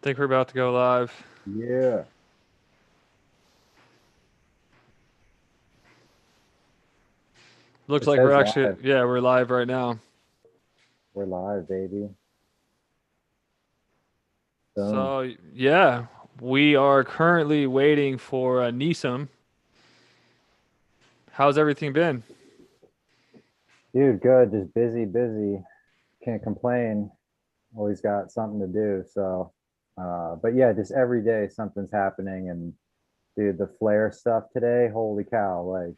Think we're about to go live. Yeah, Looks it like we're says actually, live. yeah, we're live right now. We're live, baby. Boom. So, yeah, we are currently waiting for Nissim. How's everything been? Dude, good. Just busy, busy. Can't complain. Always got something to do. But yeah, just every day something's happening. And dude, the flare stuff today, holy cow. Like,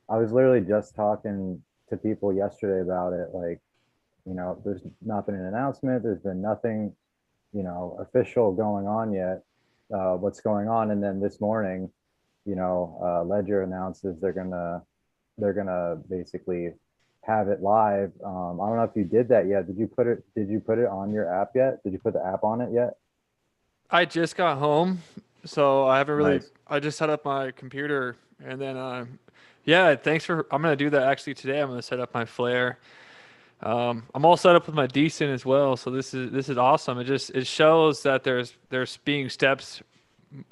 I was literally just talking to people yesterday about it. Like, there's not been an announcement. There's been nothing, official going on yet. What's going on? And then this morning, Ledger announces they're gonna basically have it live. I don't know if you did that yet. Did you put it on your app yet? Did you put the app on it yet? I just got home, so I haven't really, Nice. I just set up my computer and then, yeah, thanks for, I'm going to do that actually today. I'm going to set up my flare. I'm all set up with my decent as well. So this is awesome. It shows that there's being steps,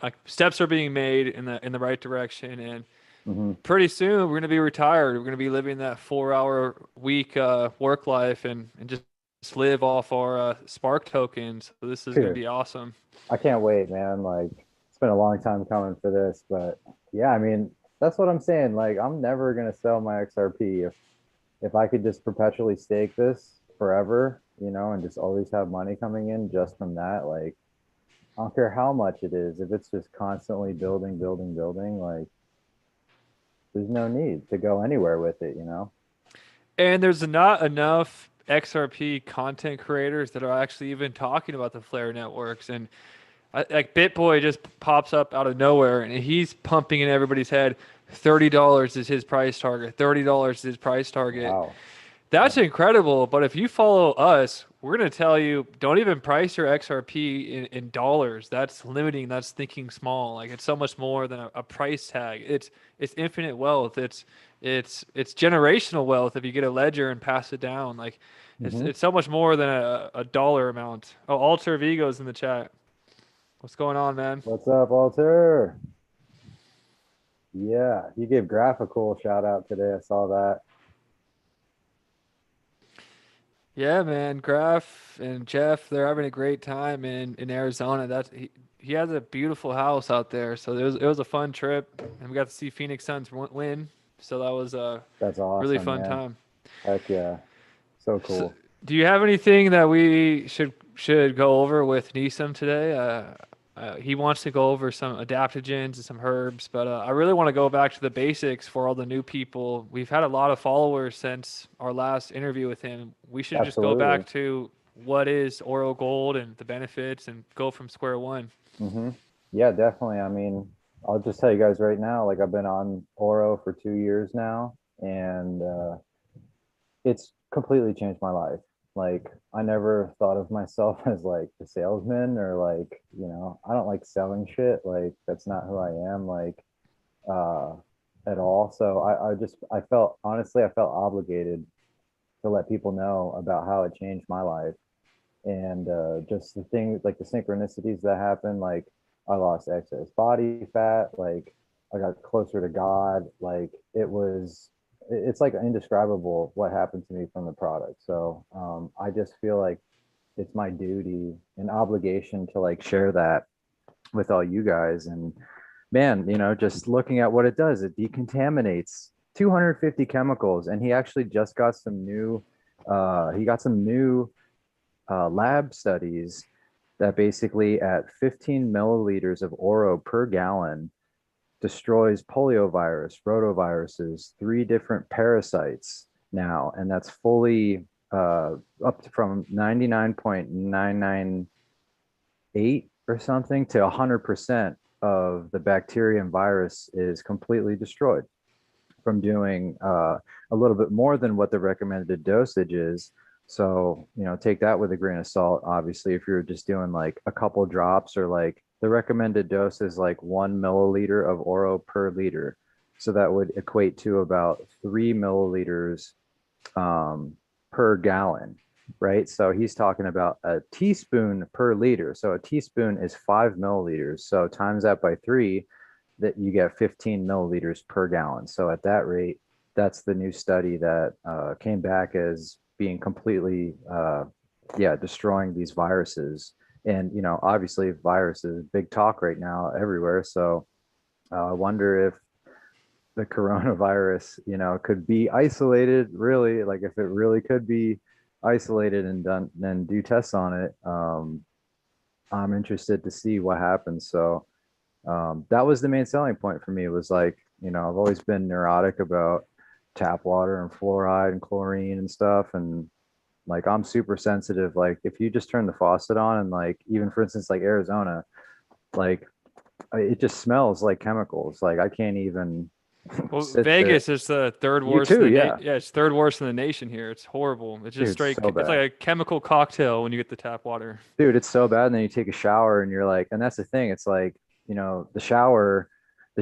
like steps are being made in the right direction. And Hmm. pretty soon we're going to be retired. We're going to be living that 4 hour week work life and just live off our Spark tokens. So this is going to Dude, be awesome. I can't wait, man. Like, it's been a long time coming for this, but yeah, I mean, that's what I'm saying. Like, I'm never gonna sell my XRP if I could just perpetually stake this forever, and just always have money coming in just from that. Like, I don't care how much it is. If it's just constantly building, building, building, like, there's no need to go anywhere with it. And there's not enough XRP content creators that are actually even talking about the Flare networks. And like BitBoy just pops up out of nowhere and he's pumping in everybody's head. $30 is his price target. $30 is his price target. Wow. That's Yeah. incredible. But if you follow us, we're going to tell you don't even price your XRP in dollars. That's limiting. That's thinking small. Like it's so much more than a price tag. It's infinite wealth. It's generational wealth if you get a ledger and pass it down. Like Hmm. it's so much more than a dollar amount. Oh, Alter Vigo's in the chat. What's going on, man? What's up, Alter? Yeah, you gave Graph a cool shout out today. I saw that. Yeah, man. Graf and Jeff, they're having a great time in Arizona. He has a beautiful house out there. So it was a fun trip, and we got to see Phoenix Suns win. So that was a That's really awesome, fun man. time. Heck yeah. So So, cool. do you have anything that we should go over with Neeson today? He wants to go over some adaptogens and some herbs, but I really want to go back to the basics for all the new people. We've had a lot of followers since our last interview with him. We should just go Absolutely. back to what is Oro Gold and the benefits and go from square one. Hmm. Yeah, definitely. I mean, I'll just tell you guys right now, like I've been on Oro for 2 years now, and it's completely changed my life. Like I never thought of myself as like a salesman or like, I don't like selling shit. Like that's not who I am, like uh at all. So I felt honestly, I felt obligated to let people know about how it changed my life. And just the things like the synchronicities that happen, like I lost excess body fat, like I got closer to God, like it's like indescribable what happened to me from the product. So I just feel like it's my duty and obligation to like share that with all you guys. And man, just looking at what it does, it decontaminates 250 chemicals. And he actually just got some new he got some new lab studies that basically at 15 milliliters of oro per gallon destroys poliovirus, rotaviruses, three different parasites now, and that's fully from 99.998 or something to 100% of the bacteria and virus is completely destroyed from doing a little bit more than what the recommended dosage is. So, take that with a grain of salt. Obviously, if you're just doing like a couple drops or like the recommended dose is like 1 milliliter of Oro per liter. So that would equate to about 3 milliliters per gallon. right? So he's talking about a teaspoon per liter. So a teaspoon is 5 milliliters. So times that by three, that you get 15 milliliters per gallon. So at that rate, that's the new study that came back as being completely, yeah, destroying these viruses. And obviously, viruses big talk right now everywhere. So I wonder if the coronavirus, could be isolated. Really, like if it really could be isolated and done, then do tests on it. I'm interested to see what happens. So that was the main selling point for me was like, I've always been neurotic about tap water and fluoride and chlorine and stuff. And like, I'm super sensitive. Like if you just turn the faucet on and like, even for instance, like Arizona, like it just smells like chemicals. Like I can't even Well, sit there. Vegas is the third You worst in too. the Yeah. yeah, it's third worst in the nation here. It's horrible. It's just Dude, straight. so It's like bad. a chemical cocktail when you get the tap water. Dude, it's so bad. And then you take a shower and you're like, and that's the thing. It's like, the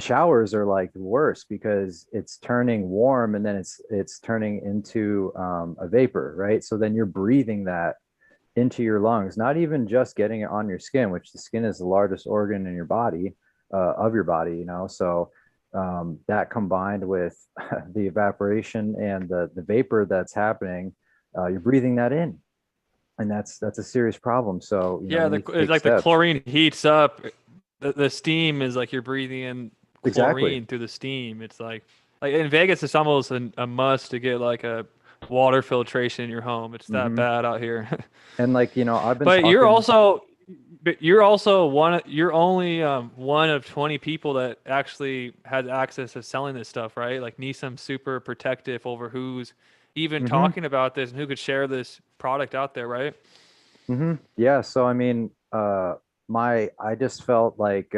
showers are like the worst because it's turning warm and then it's turning into a vapor, right? So then you're breathing that into your lungs, not even just getting it on your skin, which the skin is the largest organ in your body, of your body, So that combined with the evaporation and the vapor that's happening, you're breathing that in, and that's a serious problem. So Yeah, we need to it's take like the steps. chlorine heats up. The steam is like you're breathing in Exactly. chlorine through the steam. It's like in Vegas, it's almost a must to get like a water filtration in your home. It's that Hmm. bad out here. And like I've been But you're talking. also you're only one of 20 people that actually has access to selling this stuff, right? Like Nissim's super protective over who's even Hmm. talking about this and who could share this product out there, right? Yeah. So I mean, I just felt like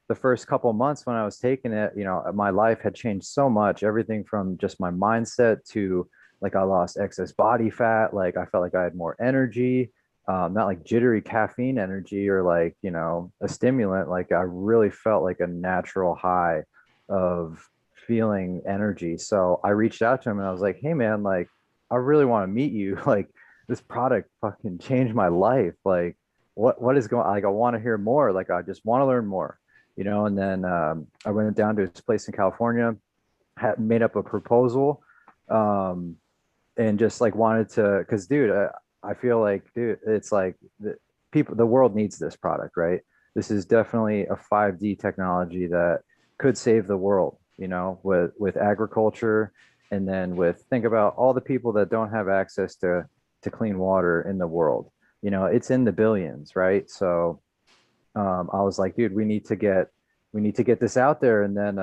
the first couple months when I was taking it, my life had changed so much. Everything from just my mindset to like I lost excess body fat. Like I felt like I had more energy, not like jittery caffeine energy or like a stimulant. Like I really felt like a natural high of feeling energy. So I reached out to him and I was like, "Hey man, like I really want to meet you." Like this product fucking changed my life. Like, what is going? Like, I want to hear more. Like, I just want to learn more. And then I went down to his place in California, had made up a proposal, um, and just like wanted to, because dude, I feel like, dude, it's like the world needs this product, right? This is definitely a 5D technology that could save the world. With agriculture, and then with think about all the people that don't have access to clean water in the world. It's in the billions, right? So I was like, dude, we need to get this out there. And then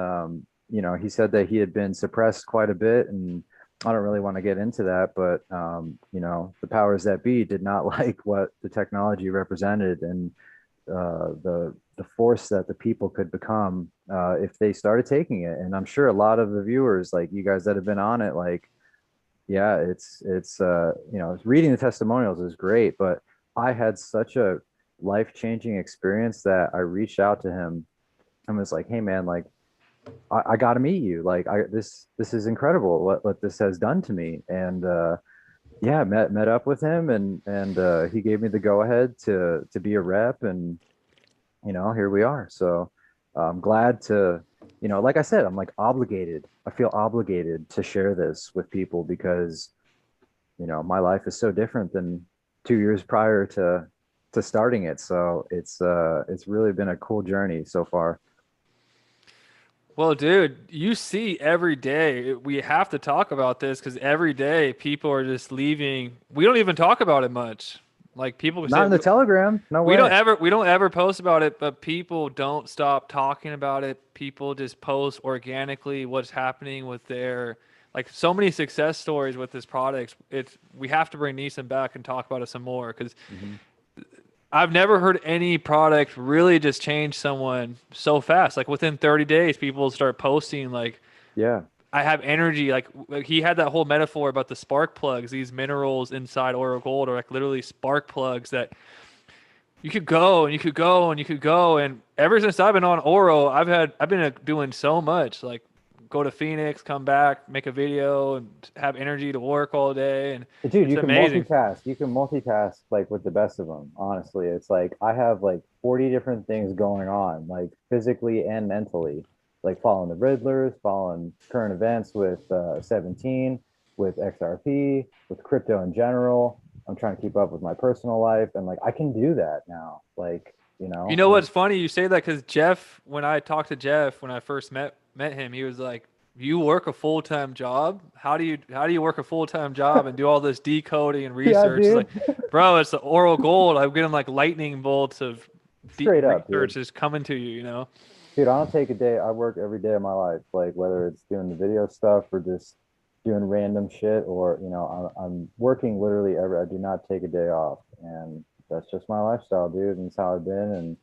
he said that he had been suppressed quite a bit, and I don't really want to get into that, but the powers that be did not like what the technology represented, and the force that the people could become if they started taking it. And I'm sure a lot of the viewers, like you guys that have been on it, like yeah, reading the testimonials is great, but I had such a life-changing experience that I reached out to him and was like, hey man, like I got to meet you. Like this is incredible what this has done to me. And yeah, met up with him, and he gave me the go ahead to be a rep, and here we are. So I'm glad to, like I said, I'm like obligated. I feel obligated to share this with people because my life is so different than 2 years prior to starting it. So it's really been a cool journey so far. Well, dude, you see every day. We have to talk about this because every day people are just leaving. We don't even talk about it much. Like people Not say, in the Telegram, no way. we don't ever post about it, but people don't stop talking about it. People just post organically what's happening with their like so many success stories with this product. It's we have to bring Neeson back and talk about it some more because Hmm. I've never heard any product really just change someone so fast. Like within 30 days, people start posting like Yeah. I have energy. Like he had that whole metaphor about the spark plugs. These minerals inside Oro Gold are like literally spark plugs that you could go and you could go and you could go. And ever since I've been on Oro, I've been doing so much like go to Phoenix, come back, make a video, and have energy to work all day, and Dude, it's you can amazing. multitask. You can multitask like with the best of them. Honestly, it's like I have like 40 different things going on, like physically and mentally, like following the Riddlers, following current events with 17, with XRP, with crypto in general. I'm trying to keep up with my personal life, and like I can do that now. Like, You know and what's funny? You say that because Jeff, when I talked to Jeff when I first met him, he was like, "You work a full time job? How do you work a full time job and do all this decoding and yeah, research?" It's dude, like, bro, it's the oral gold. I'm getting like lightning bolts of straight up, research dude. is coming to you. You know? Dude, I don't take a day. I work every day of my life, like whether it's doing the video stuff or just doing random shit, or I'm working literally every. I do not take a day off, and that's just my lifestyle, dude. And it's how I've been.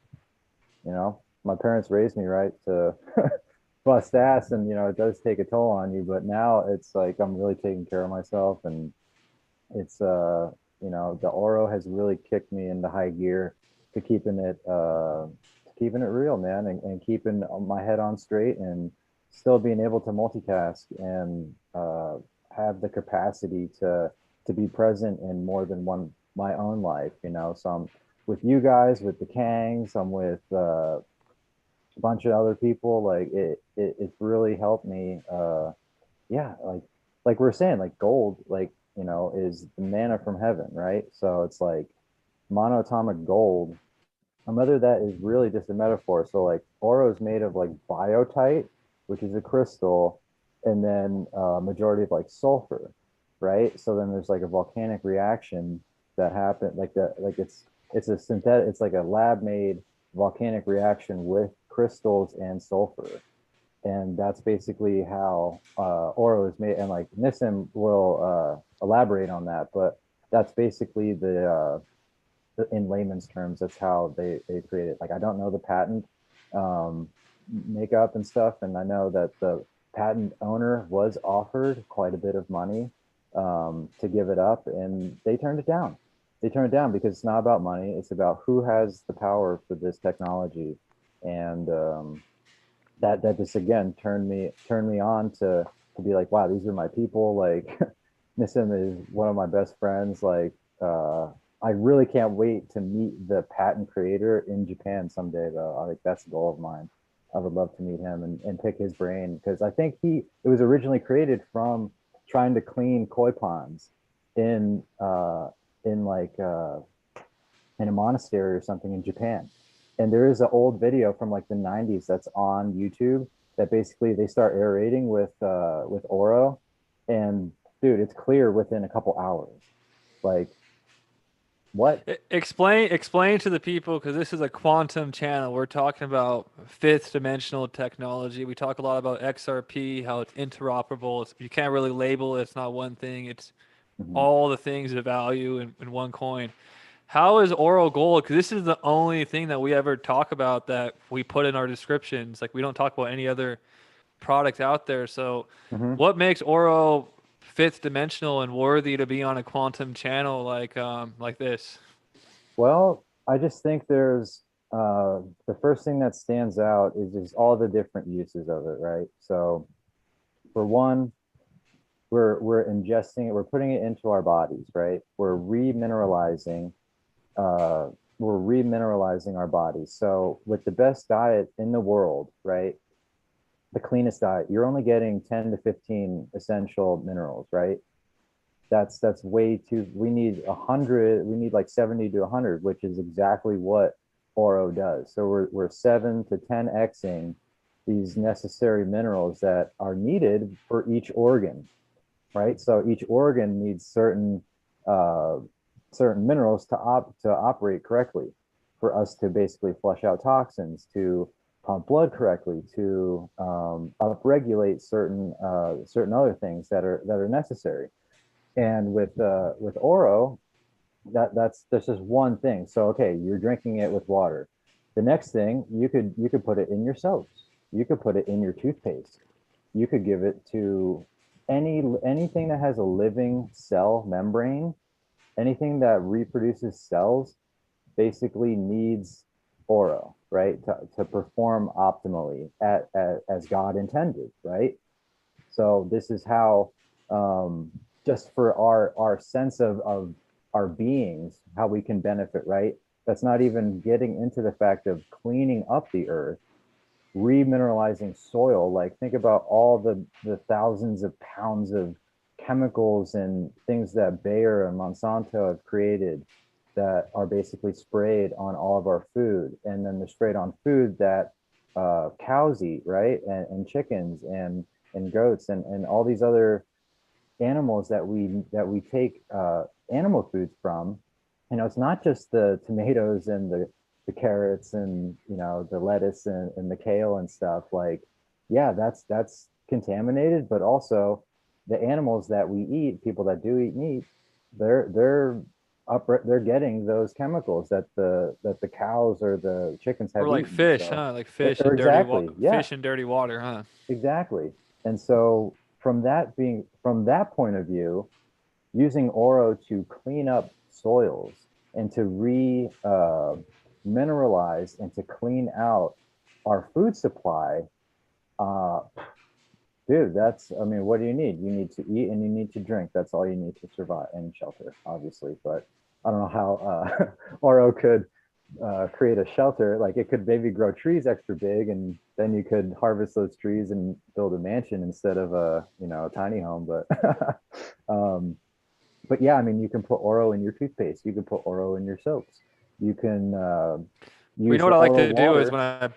And my parents raised me right to bust ass, and it does take a toll on you. But now it's like I'm really taking care of myself, and it's the Oro has really kicked me into high gear to keeping it real, man, and keeping my head on straight, and still being able to multitask and have the capacity to be present in more than one my own life. So I'm with you guys, with the Kangs, I'm with a bunch of other people. Like it's really helped me. Yeah, like we're saying, like gold, like is the manna from heaven, right? So it's like monatomic gold. Whether that is really just a metaphor. So like oro is made of like biotite, which is a crystal, and then majority of like sulfur, right? So then there's like a volcanic reaction that happened, like it's a synthetic, it's like a lab made volcanic reaction with crystals and sulfur, and that's basically how Oro is made. And like Nissim will elaborate on that, but that's basically in layman's terms, that's how they create it. Like I don't know the patent makeup and stuff, and I know that the patent owner was offered quite a bit of money to give it up, and they turned it down. They turned it down because it's not about money; it's about who has the power for this technology, and that just again turned me on to be like, wow, these are my people. Like Nissim is one of my best friends. Like I really can't wait to meet the patent creator in Japan someday, though. I think that's a goal of mine. I would love to meet him and pick his brain, because I think it was originally created from trying to clean koi ponds in in like in a monastery or something in Japan. And there is an old video from like the 90s that's on YouTube that basically they start aerating with Oro, and dude, it's clear within a couple hours. Like what? Explain to the people because this is a quantum channel. We're talking about fifth dimensional technology. We talk a lot about XRP, how it's interoperable. You can't really label it. It's not one thing. It's Mhm. all the things of value in one coin. How is Oro Gold? Because this is the only thing that we ever talk about that we put in our descriptions. Like we don't talk about any other product out there. So, Mhm. what makes Oro fifth dimensional and worthy to be on a quantum channel like this? Well, I just think there's the first thing that stands out is just all the different uses of it, right? So for one, we're ingesting it, we're putting it into our bodies, right? Uh, we're remineralizing our bodies. So with the best diet in the world, right? The cleanest diet, you're only getting 10 to 15 essential minerals, right? That's way too. We need 100. We need like 70 to 100, which is exactly what Oro does. So we're 7 to 10xing these necessary minerals that are needed for each organ, right? So each organ needs uh, certain minerals to operate correctly, for us to basically flush out toxins, to pump blood correctly, to upregulate certain other things that are necessary. And with Oro, that's just one thing. So okay, you're drinking it with water. The next thing, you could put it in your soaps. You could put it in your toothpaste. You could give it to anything that has a living cell membrane. Anything that reproduces cells basically needs Oro, right, to perform optimally as God intended, right? So this is how, um, just for our sense of our beings, how we can benefit, right? That's not even getting into the fact of cleaning up the earth, remineralizing soil. Like think about all the thousands of pounds of chemicals and things that Bayer and Monsanto have created that are basically sprayed on all of our food, and then they're sprayed on food that cows eat, right? And chickens and goats and all these other animals that we take animal foods from. It's not just the tomatoes and the carrots and the lettuce and the kale and stuff. Like, yeah, that's contaminated, but also the animals that we eat, people that do eat meat, they're they're getting those chemicals that the cows or the chickens have Or like eaten. fish, So, huh? Like fish or and dirty exactly, yeah. fish and dirty water, huh? Exactly. And so from that point of view, using Oro to clean up soils and to mineralize and to clean out our food supply, uh, dude, that's, I mean, what do you need? You need to eat and you need to drink. That's all you need to survive, and shelter, obviously. But I don't know how Oro could create a shelter. Like it could maybe grow trees extra big, and then you could harvest those trees and build a mansion instead of a tiny home. Um, but yeah, I mean, you can put Oro in your toothpaste. You can put Oro in your soaps. You can Well, you use know the what I like Oro to do is water.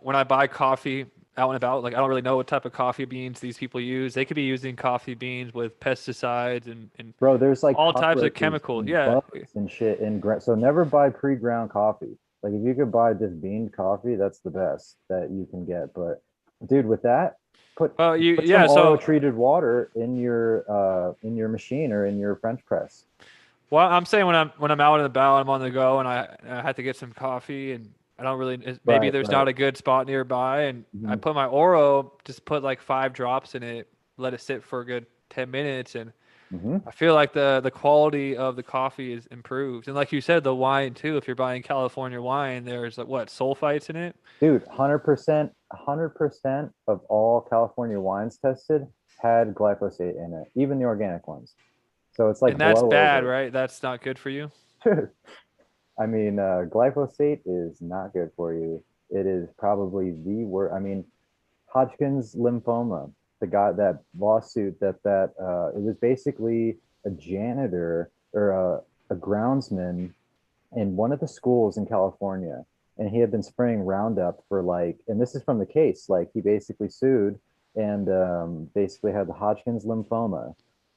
when I buy coffee out and about, like I don't really know what type of coffee beans these people use. They could be using coffee beans with pesticides and Bro, there's like all types of cockroaches chemicals. and Yeah. bugs and shit so never buy pre-ground coffee. Like if you could buy just bean coffee, that's the best that you can get. But dude, with that, put Well, put some Oro so treated water in your machine or in your French press. well, I'm saying when I'm out and about, I'm on the go, and I have to get some coffee, and I don't really maybe Right, there's right. not a good spot nearby, and I Mhm. put my Oro, just put like 5 drops in it, let it sit for a good 10 minutes, and Mhm. I feel like the quality of the coffee is improved. And like you said, the wine too. If you're buying California wine, there's like what sulfites in it, Dude, 100% of all California wines tested had glyphosate in it, even the organic ones. So it's and like that's blow bad, over. right? That's not good for you. I mean, glyphosate is not good for you. It is probably the worst. I mean, Hodgkin's lymphoma, the guy, that lawsuit it was basically a janitor or a groundsman in one of the schools in California, and he had been spraying Roundup for like, and this is from the case, like he basically sued and basically had the Hodgkin's lymphoma,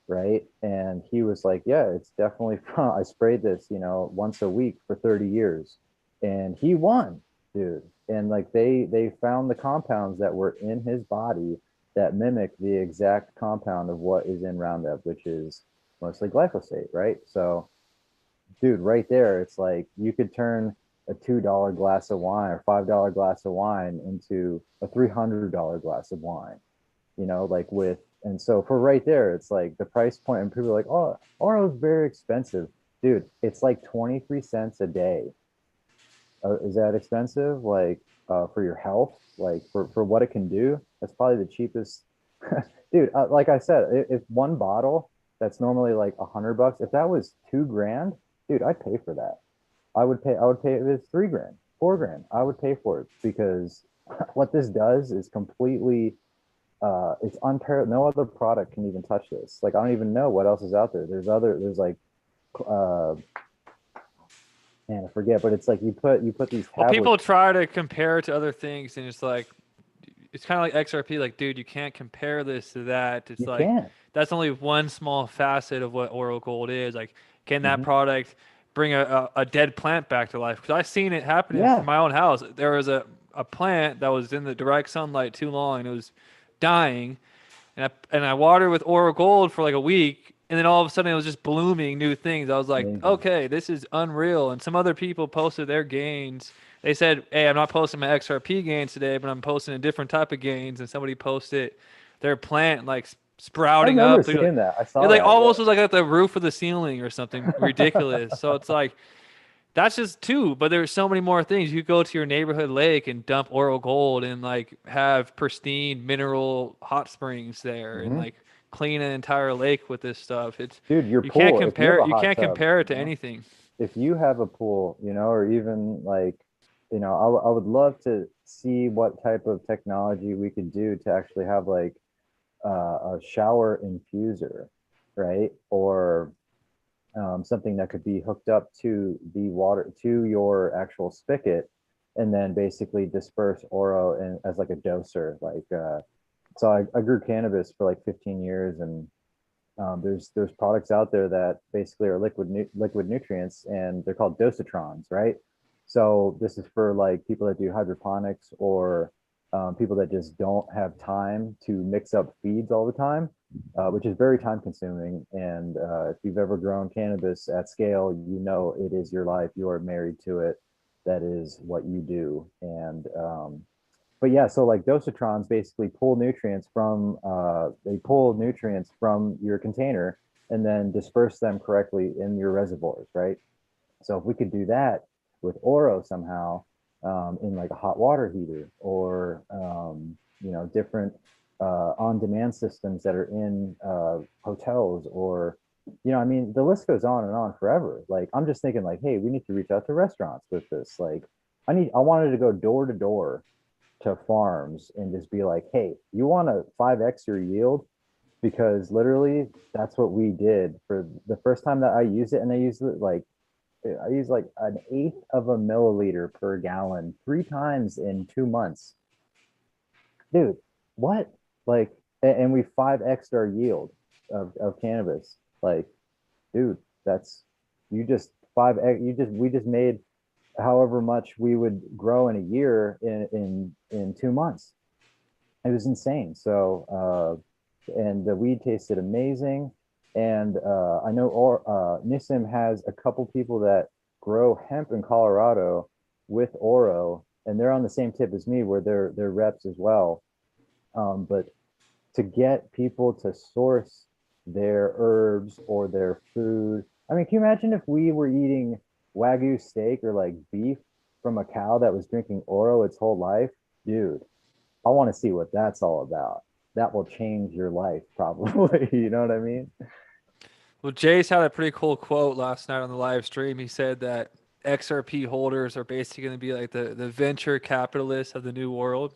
right? And he was like, yeah, it's definitely I sprayed this, once a week for 30 years, and he won, dude. And like they found the compounds that were in his body that mimic the exact compound of what is in Roundup, which is mostly glyphosate, right? So dude, right there, it's like you could turn a $2 glass of wine or $5 glass of wine into a $300 glass of wine, like and so for right there, it's like the price point, and people are like, oh, Oro is very expensive. Dude, it's like 23 cents a day. Is that expensive? Like, for your health, like for what it can do, that's probably the cheapest. Dude, like I said, if one bottle that's normally like $100, if that was 2 grand, dude, I'd pay for that. I would pay if it's 3 grand, 4 grand. I would pay for it because what this does is completely it's unparalleled. No other product can even touch this. Like I don't even know what else is out there. There's like uh man, I forget, but it's like you put these Well, tablets. people try to compare it to other things, and it's like it's kind of like XRP. Like, dude, you can't compare this to that. It's You like can't. that's only one small facet of what Oro Gold is. Like, can that Mhm. product bring a dead plant back to life? Because I've seen it happen in Yeah. my own house. There was a plant that was in the direct sunlight too long, and it was dying, and I watered with Oro Gold for like a week, and then all of a sudden it was just blooming new things. I was like, Amazing. okay, this is unreal. And some other people posted their gains. They said, hey, I'm not posting my XRP gains today, but I'm posting a different type of gains. And somebody posted their plant like I sprouting remember up. seeing that. I It saw like that. almost Yeah. was like at the roof of the ceiling or something ridiculous. So it's like That's just two, but there's so many more things. You go to your neighborhood lake and dump Oro Gold and like have pristine mineral hot springs there and Hmm. like clean an entire lake with this stuff. It's Dude, your you can't pool, if you have compare a it. You hot can't tub, compare it to anything. if you have a pool, or even like, I would love to see what type of technology we could do to actually have like a shower infuser, right? Or something that could be hooked up to the water to your actual spigot, and then basically disperse Oro as like a doser. Like, so I grew cannabis for like 15 years, and there's products out there that basically are liquid nutrients, and they're called dosatrons, right? So this is for like people that do hydroponics, or people that just don't have time to mix up feeds all the time, which is very time consuming. And if you've ever grown cannabis at scale, it is your life. You are married to it. That is what you do. And but yeah, so like dosatrons basically pull nutrients from your container and then disperse them correctly in your reservoirs, right? So if we could do that with Oro somehow, in like a hot water heater, or different on-demand systems that are in hotels, or I mean, the list goes on and on forever. Like, I'm just thinking like, hey, we need to reach out to restaurants with this. Like, I wanted to go door to door to farms and just be like, hey, you want to 5x your yield? Because literally that's what we did for the first time that I used it. And I used like an eighth of a milliliter per gallon 3 times in 2 months. Dude, what? Like, and we 5x'd our yield of cannabis. Like, dude, that's, you just we just made however much we would grow in a year in 2 months. It was insane. So, and the weed tasted amazing. And I know Nissim has a couple people that grow hemp in Colorado with Oro, and they're on the same tip as me, where they're reps as well. But to get people to source their herbs or their food, I mean, can you imagine if we were eating Wagyu steak or like beef from a cow that was drinking Oro its whole life? Dude, I want to see what that's all about. That will change your life, probably. You know what I mean? Well, Jace had a pretty cool quote last night on the live stream. He said that XRP holders are basically going to be like the venture capitalists of the new world.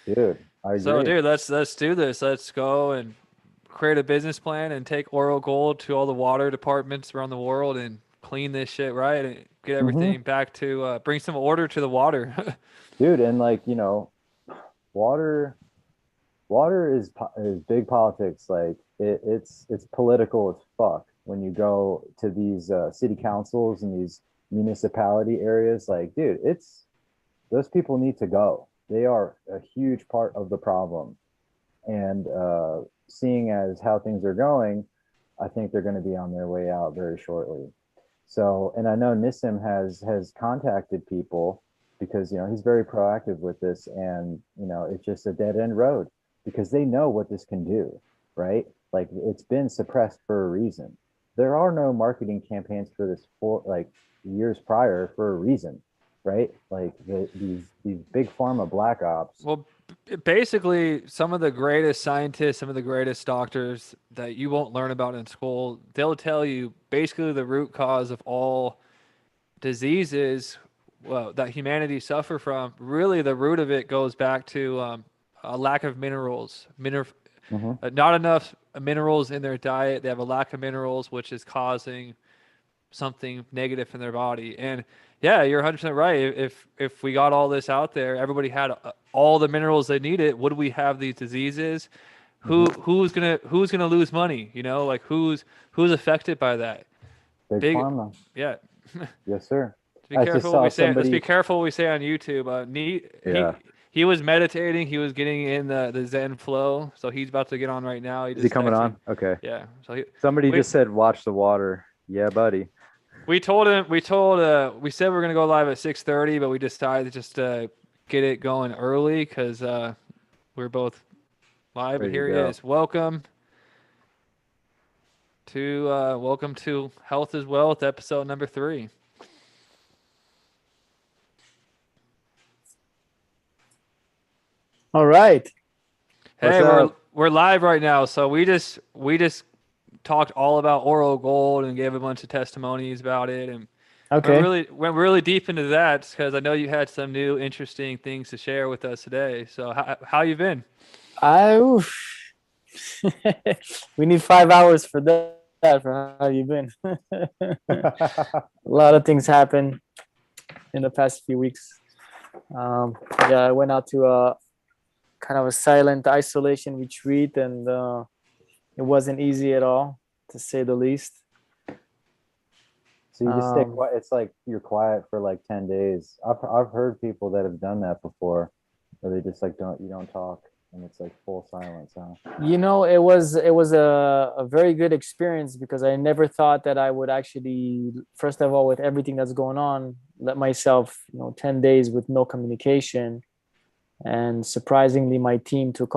Dude, I So, agree. dude, let's do this. Let's go and create a business plan and take Oro Gold to all the water departments around the world and clean this shit right and get Hmm. everything back to bring some order to the water. Dude, and like, water water is big politics. Like, it's political as fuck when you go to these city councils and these municipality areas. Like, dude, it's those people need to go. They are a huge part of the problem. And seeing as how things are going, I think they're going to be on their way out very shortly. So, and I know Nissim has contacted people, because he's very proactive with this, and it's just a dead end road, because they know what this can do, right? Like, it's been suppressed for a reason. There are no marketing campaigns for this for like years prior for a reason, right? Like, these big pharma black ops. Well, basically, some of the greatest scientists, some of the greatest doctors that you won't learn about in school, they'll tell you basically the root cause of all diseases, well, that humanity suffer from. Really, the root of it goes back to a lack of minerals, Mhm. not enough minerals in their diet. They have a lack of minerals, which is causing something negative in their body. And yeah, you're 100% right. If we got all this out there, everybody had all the minerals they needed, would we have these diseases? Mhm. Who's gonna lose money? Like who's affected by that? Big Big, pharma. yeah. Yes, sir. Be I just careful what saw we say. Let's be somebody. careful what we say on YouTube. Yeah. He was meditating. He was getting in the Zen flow. So he's about to get on right now. He Is he just coming texted me. on? Okay. Yeah. So he, Somebody we just said, "Watch the water." Yeah, buddy. we told him we said we are gonna go live at 6:30, but we decided to just get it going early because we're both live. There But you here he go. is. Welcome to Health is Wealth, episode number 3. All right. What's Hey, we're up? we're live right now, so we just talked all about Oro Gold and gave a bunch of testimonies about it, and Okay. went really deep into that because I know you had some new interesting things to share with us today. So how you been? I oof. We need 5 hours for that. For how you been? A lot of things happened in the past few weeks. Yeah, I went out to a kind of a silent isolation retreat, and it wasn't easy at all, to say the least. So you just stay Um, quiet. It's like you're quiet for like 10 days. I've heard people that have done that before, where they just like don't you don't talk and it's like full silence, huh? it was a very good experience because I never thought that I would actually, first of all, with everything that's going on, let myself, 10 days with no communication. And surprisingly, my team took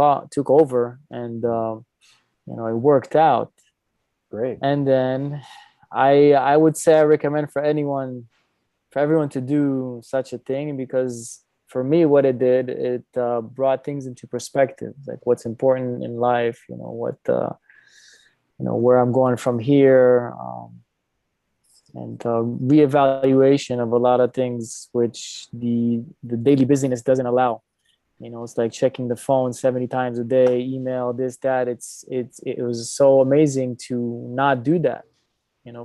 over, and it worked out. Great. And then I would say I recommend for everyone to do such a thing, because for me, what it did, it brought things into perspective, like what's important in life, what where I'm going from here, and reevaluation of a lot of things which the daily busyness doesn't allow. It's like checking the phone 70 times a day, email, this, that. It was so amazing to not do that,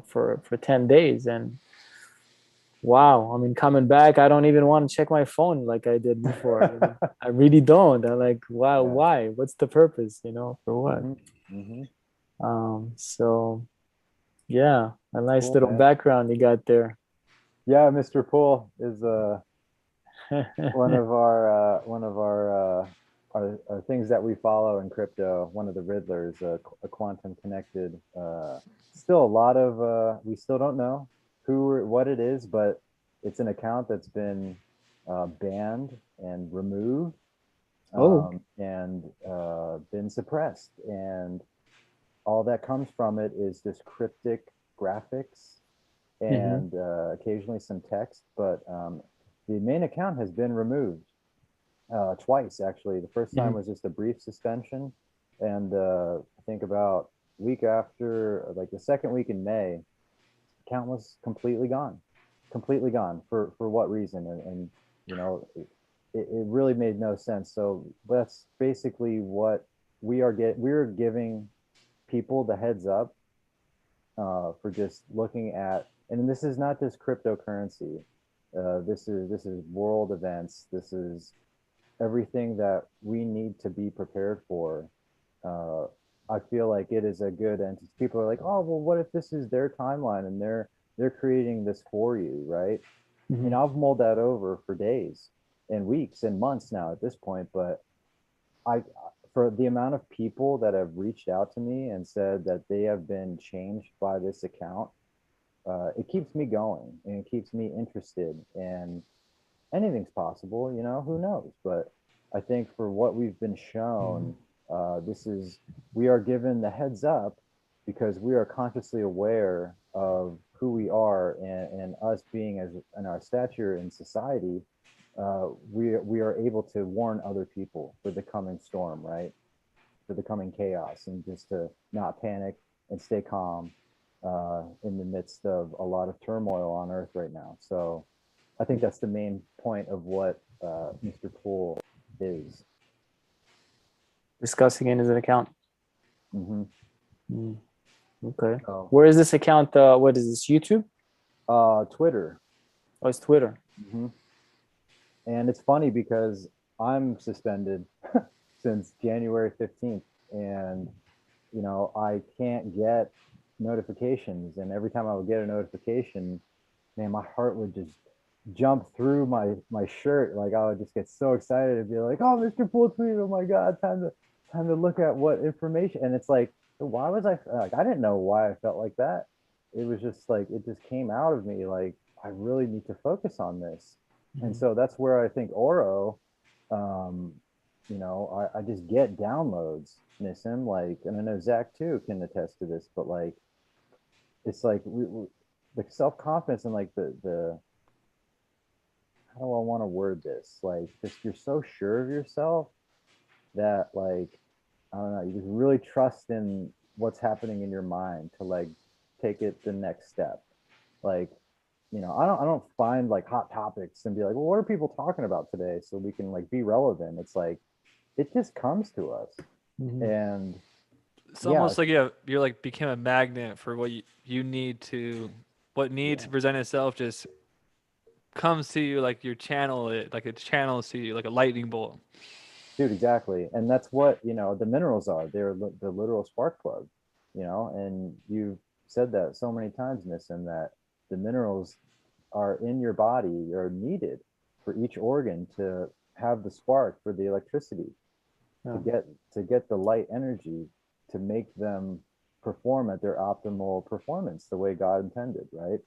for 10 days. And wow, I mean, coming back, I don't even want to check my phone like I did before. I really don't. I'm like, wow, Yeah. why? What's the purpose? For what? Hmm. Hmm. So yeah, a nice Cool, little man. background you got there. Yeah, Mr. Poole is one of our things that we follow in crypto. One of the Riddlers, a quantum connected. Still a lot of we still don't know who or what it is, but it's an account that's been banned and removed, Oh. and been suppressed, and all that comes from it is just cryptic graphics Hmm. and occasionally some text, but the main account has been removed twice, actually. The first time Hmm. was just a brief suspension, and I think about a week after, like the second week in May, the account was completely gone. For what reason? And you know, it really made no sense. So that's basically what we're giving people the heads up for just looking at, and this is not just cryptocurrency. This is world events. This is everything that we need to be prepared for. Uh, I feel like it is a good, and people are like, oh well, what if this is their timeline and they're creating this for you, right? Hmm. And I've mulled that over for days and weeks and months now at this point, but I for the amount of people that have reached out to me and said that they have been changed by this account, it keeps me going and it keeps me interested. And anything's possible, who knows? But I think for what we've been shown, this is we are given the heads up because we are consciously aware of who we are, and us being as in our stature in society, we are able to warn other people for the coming storm, right? For the coming chaos, and just to not panic and stay calm in the midst of a lot of turmoil on Earth right now. So I think that's the main point of what Mr. Poole is. Discussing in his account. Mm-hmm. Mm, okay. So, Where is this account? What is this? YouTube? Twitter. Oh, it's Twitter. Mm-hmm. And it's funny because I'm suspended since January 15th, and I can't get notifications. And every time I would get a notification, man, my heart would just jump through my shirt. Like I would just get so excited and be like, "Oh, Mr. Poole tweet! Oh my God, time to look at what information." And it's like, why was I like? I didn't know why I felt like that. It was just like it just came out of me. Like I really need to focus on this, and Mhm. so that's where I think Oro. Um, I just get downloads, Nissim, like, and I know Zach too can attest to this, but like, it's like the self confidence and like the how do I want to word this? Like, just you're so sure of yourself, that like, I don't know, you just really trust in what's happening in your mind to like take it the next step. Like, I don't find like hot topics and be like, well, what are people talking about today? So we can like be relevant. It's like it just comes to us. Mhm. And It's yeah, almost like you're like became a magnet for you need to what needs yeah, to present itself just comes to you like your channel it like it channels to you like a lightning bolt. dude, exactly. And that's what, the minerals are. They're the literal spark plug, and you've said that so many times, Nissim, that the minerals are in your body are needed for each organ to have the spark for the electricity to Yeah. get to get the light energy to make them perform at their optimal performance the way God intended, right?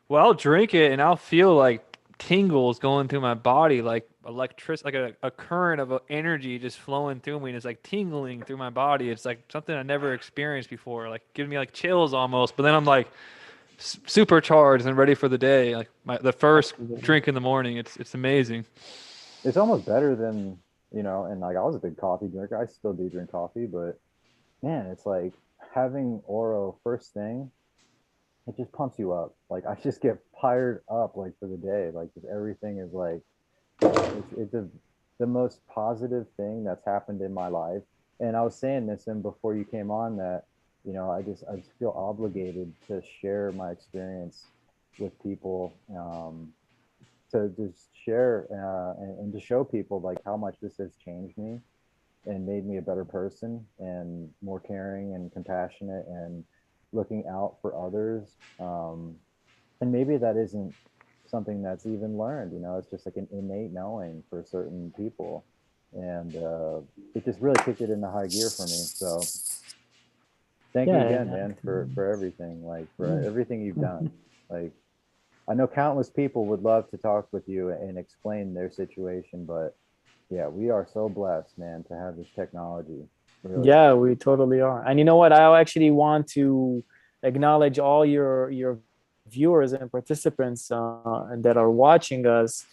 Well, I'll drink it and I'll feel like tingles going through my body, like electric, like a current of energy just flowing through me. And it's like tingling through my body. It's like something I never experienced before, like giving me like chills almost. But then I'm like supercharged and ready for the day. Like the first Absolutely. drink in the morning. It's amazing. It's almost better than, and like I was a big coffee drinker. I still do drink coffee, but man, it's like having Oro first thing, it just pumps you up. Like I just get fired up like for the day. Like just everything is like it's the most positive thing that's happened in my life. And I was saying this and before you came on that, I just feel obligated to share my experience with people, to just share, and to show people like how much this has changed me and made me a better person and more caring and compassionate and looking out for others. And maybe that isn't something that's even learned, it's just like an innate knowing for certain people. And it just really kicked it into high gear for me. So thank you Yeah, again, man, for exactly. everything, like for Yeah. everything you've done. Like I know countless people would love to talk with you and explain their situation, but yeah, we are so blessed, man, to have this technology. Really. Yeah, we totally are. And you know what? I actually want to acknowledge all your viewers and participants that are watching us,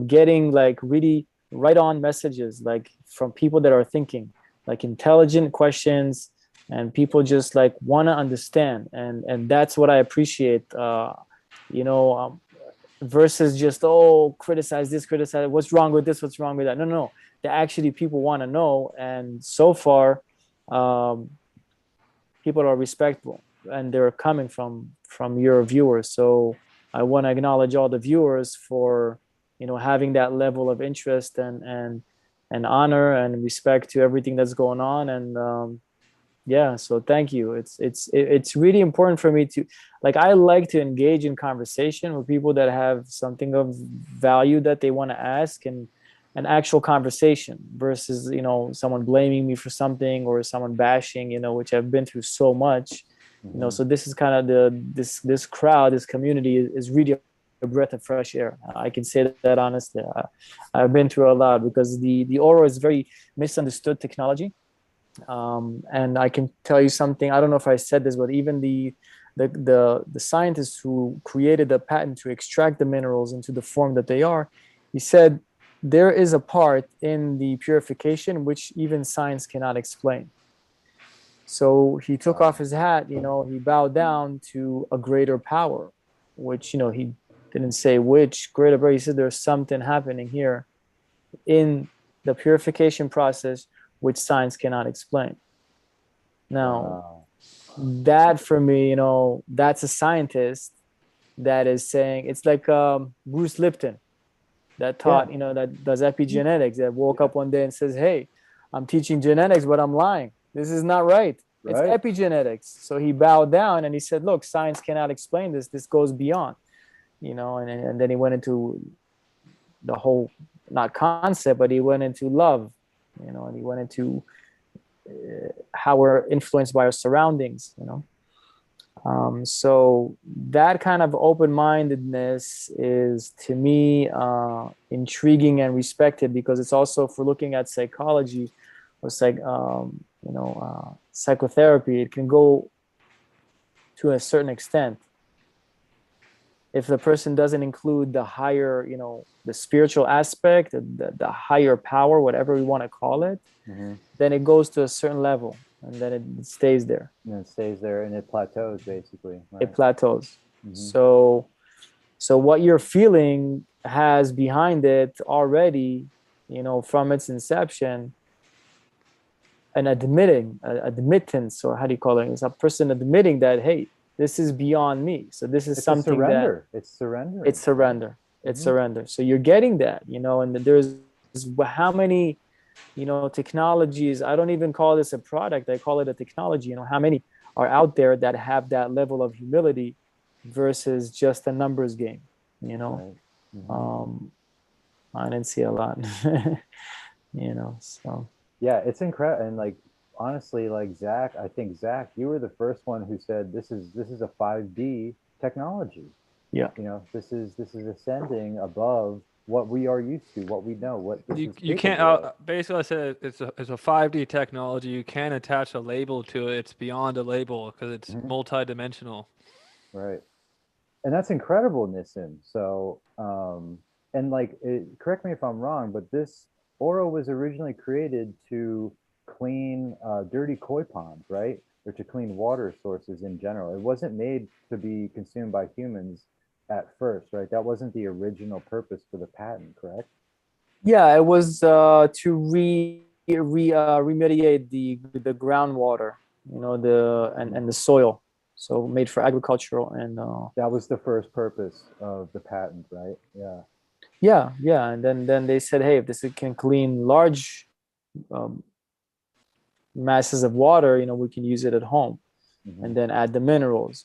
getting like really right on messages, like from people that are thinking, like intelligent questions, and people just like want to understand, and that's what I appreciate. You know, versus just criticize this, criticize what's wrong with this, what's wrong with that. No, no, no. That actually people want to know, and so far, um, people are respectful and they're coming from your viewers. So I want to acknowledge all the viewers for having that level of interest and honor and respect to everything that's going on. And yeah, so thank you. It's really important for me to, like, I like to engage in conversation with people that have something of value that they want to ask, and an actual conversation versus someone blaming me for something or someone bashing, which I've been through so much. Hmm. So this is kind of this crowd, this community is really a breath of fresh air. I can say that honestly. I've been through a lot because the Auro is very misunderstood technology. And I can tell you something. I don't know if I said this, but even the scientist who created the patent to extract the minerals into the form that they are, he said there is a part in the purification which even science cannot explain. So he took off Wow. his hat. He bowed down to a greater power, which he didn't say which greater power. He said there's something happening here in the purification process which science cannot explain. Now, Wow. that for me, that's a scientist that is saying, it's like Bruce Lipton that Yeah. taught, that does epigenetics, that woke Yeah. up one day and says, hey, I'm teaching genetics, but I'm lying. This is not right. It's Right. epigenetics. So he bowed down and he said, look, science cannot explain this. This goes beyond, and then he went into the whole, not concept, but he went into love, and he went into how we're influenced by our surroundings. So that kind of open-mindedness is to me intriguing and respected, because it's also, if we're looking at psychology or psychotherapy, it can go to a certain extent. if the person doesn't include the higher, the spiritual aspect, the higher power, whatever we want to call it, then it goes to a certain level and then it stays there. And it stays there and it plateaus basically. Right? It plateaus. So what you're feeling has behind it already, from its inception, an admittance, or how do you call it? It's a person admitting that, hey, this is beyond me. So this is something surrender. It's surrender. It's surrender. It's surrender. So you're getting that, and there's how many, technologies. I don't even call this a product. I call it a technology. How many are out there that have that level of humility versus just a numbers game, Right. I didn't see a lot, so. Yeah, it's incredible. And like, honestly, like Zach, I think Zach, you were the first one who said this is a 5D technology. Yeah. This is ascending above what we are used to, what we know, what this is you can't basically I said it's a 5D technology. You can attach a label to it. It's beyond a label because it's multi-dimensional. Right. And that's incredible, Nissim. So, and like, correct me if I'm wrong, but this Auro was originally created to clean dirty koi ponds, right? Or to clean water sources in general. It wasn't made to be consumed by humans at first, right? That wasn't the original purpose for the patent, correct? Yeah, it was to remediate the groundwater, and the soil. So made for agricultural and that was the first purpose of the patent, right? Yeah, and then they said, hey, if this can clean large masses of water, we can use it at home, and then add the minerals.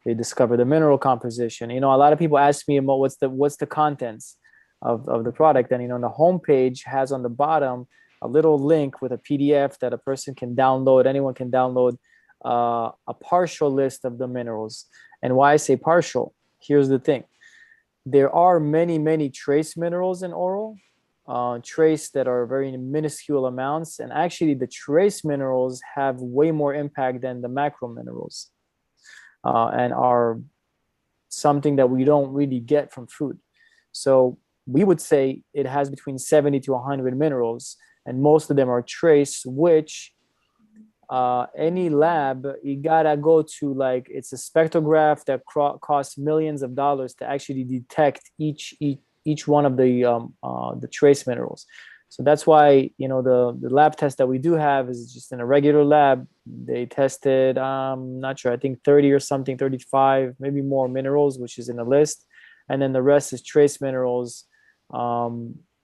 They discover the mineral composition. A lot of people ask me about what's the contents of the product, and the homepage has on the bottom a little link with a PDF that a person can download. Anyone can download a partial list of the minerals. And why I say partial, here's the thing. There are many trace minerals in Auro, trace that are very minuscule amounts. And actually the trace minerals have way more impact than the macro minerals, and are something that we don't really get from food. So we would say it has between 70 to 100 minerals, and most of them are trace, which any lab, you gotta go to, like, it's a spectrograph that costs millions of dollars to actually detect each one of the trace minerals. So that's why the lab test that we do have is just in a regular lab. They tested, not sure, I think 30 or something, 35, maybe more minerals, which is in a list, and then the rest is trace minerals,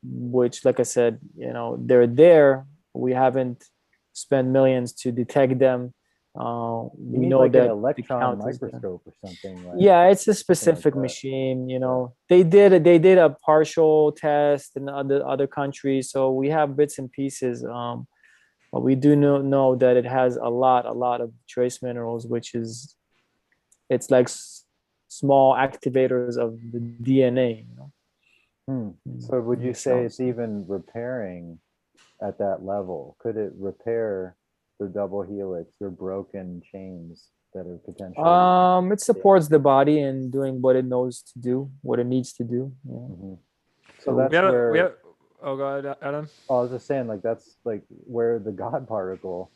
which, like I said, they're there. We haven't spend millions to detect them. We know like that an electron microscope or something. Like, yeah, it's a specific machine. They did a partial test in other countries, so we have bits and pieces. But we do know that it has a lot of trace minerals, which is, it's like small activators of the DNA. So would you say it's even repairing at that level? Could it repair the double helix or broken chains that are potentially? It supports the body in doing what it knows to do, what it needs to do. So that's where. Oh, go ahead, Adam. I was just saying, like, that's like where the God particle,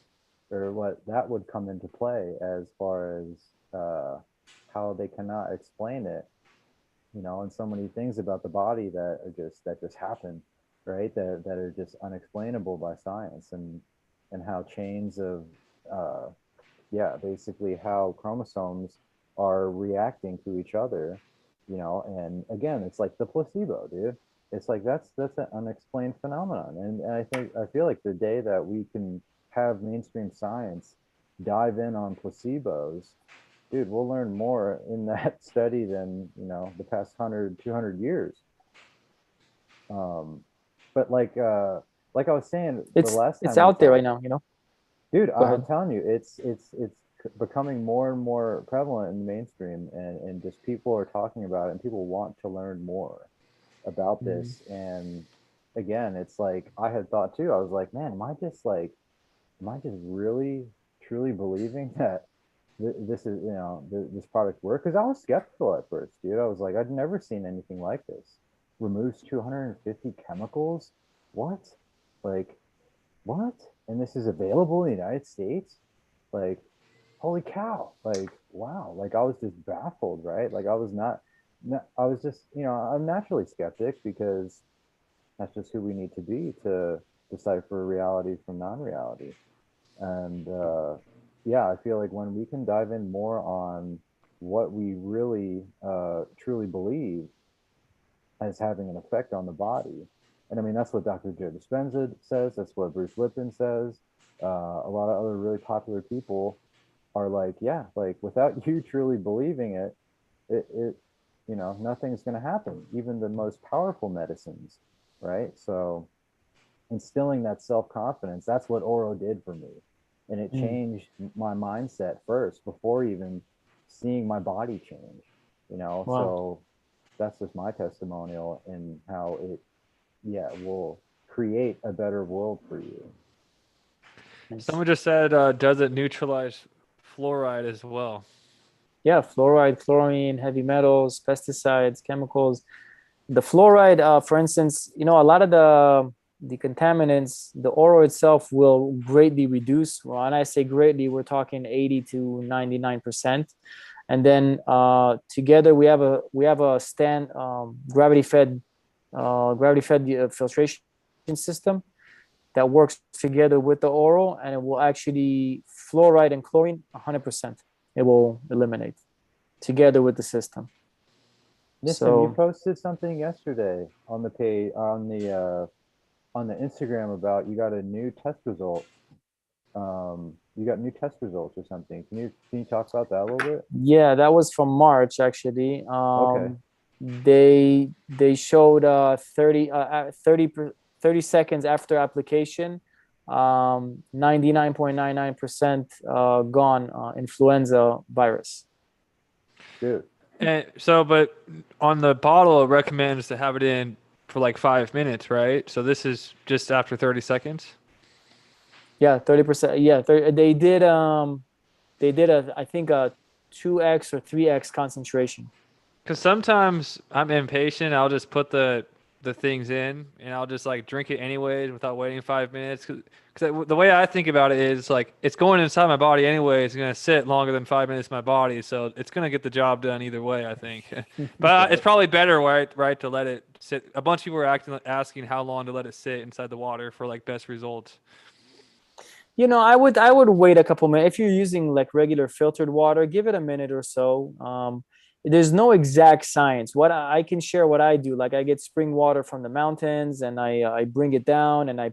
or what that would come into play, as far as how they cannot explain it, and so many things about the body that just happen, right? That are just unexplainable by science, and how chains of basically how chromosomes are reacting to each other, and again, it's like the placebo, dude. It's like that's an unexplained phenomenon, and I feel like the day that we can have mainstream science dive in on placebos, dude, we'll learn more in that study than the past 100, 200 years. But like I was saying, the last time it's out there right now, dude. I'm telling you, it's becoming more and more prevalent in the mainstream, and just people are talking about it, and people want to learn more about this. And again, it's like I had thought too. I was like, man, am I just really truly believing that this is, this product work? Because I was skeptical at first, dude. I was like, I'd never seen anything like this. Removes 250 chemicals. What? Like, what? And this is available in the United States? Like, holy cow. Like, wow. Like, I was just baffled, right? Like, I was not, I was just, I'm naturally skeptic because that's just who we need to be to decipher reality from non-reality. And yeah, I feel like when we can dive in more on what we really truly believe as having an effect on the body, and I mean that's what Dr. Joe Dispenza says. That's what Bruce Lipton says. A lot of other really popular people are like, yeah, like without you truly believing it, it nothing's going to happen. Even the most powerful medicines, right? So instilling that self-confidence, that's what Oro did for me, and it changed my mindset first before even seeing my body change. Wow. So that's just my testimonial and how it, yeah, will create a better world for you. Nice. Someone just said, does it neutralize fluoride as well? Yeah, fluoride, chlorine, heavy metals, pesticides, chemicals. The fluoride, for instance, a lot of the contaminants, the Oro itself will greatly reduce. Well, and I say greatly, we're talking 80 to 99%. And then together we have a gravity fed filtration system that works together with the Oro, and it will actually fluoride and chlorine 100%. It will eliminate together with the system. Nissim, you posted something yesterday on the page on the Instagram about you got a new test result. You got new test results or something. Can you talk about that a little bit? Yeah, that was from March actually. Okay. They showed 30 seconds after application, 99.99% gone influenza virus. Dude. And so, but on the bottle, it recommends to have it in for like 5 minutes, right? So this is just after 30 seconds. Yeah, 30%. Yeah, they did I think a 2x or 3x concentration. Because sometimes I'm impatient. I'll just put the things in and I'll just like drink it anyways without waiting 5 minutes. Because the way I think about it is like it's going inside my body anyway. It's going to sit longer than 5 minutes in my body. So it's going to get the job done either way, I think. But it's probably better, right, to let it sit. A bunch of people are asking how long to let it sit inside the water for like best results. I would wait a couple minutes. If you're using like regular filtered water, give it a minute or so. There's no exact science. What I can share what I do, like I get spring water from the mountains and I bring it down and I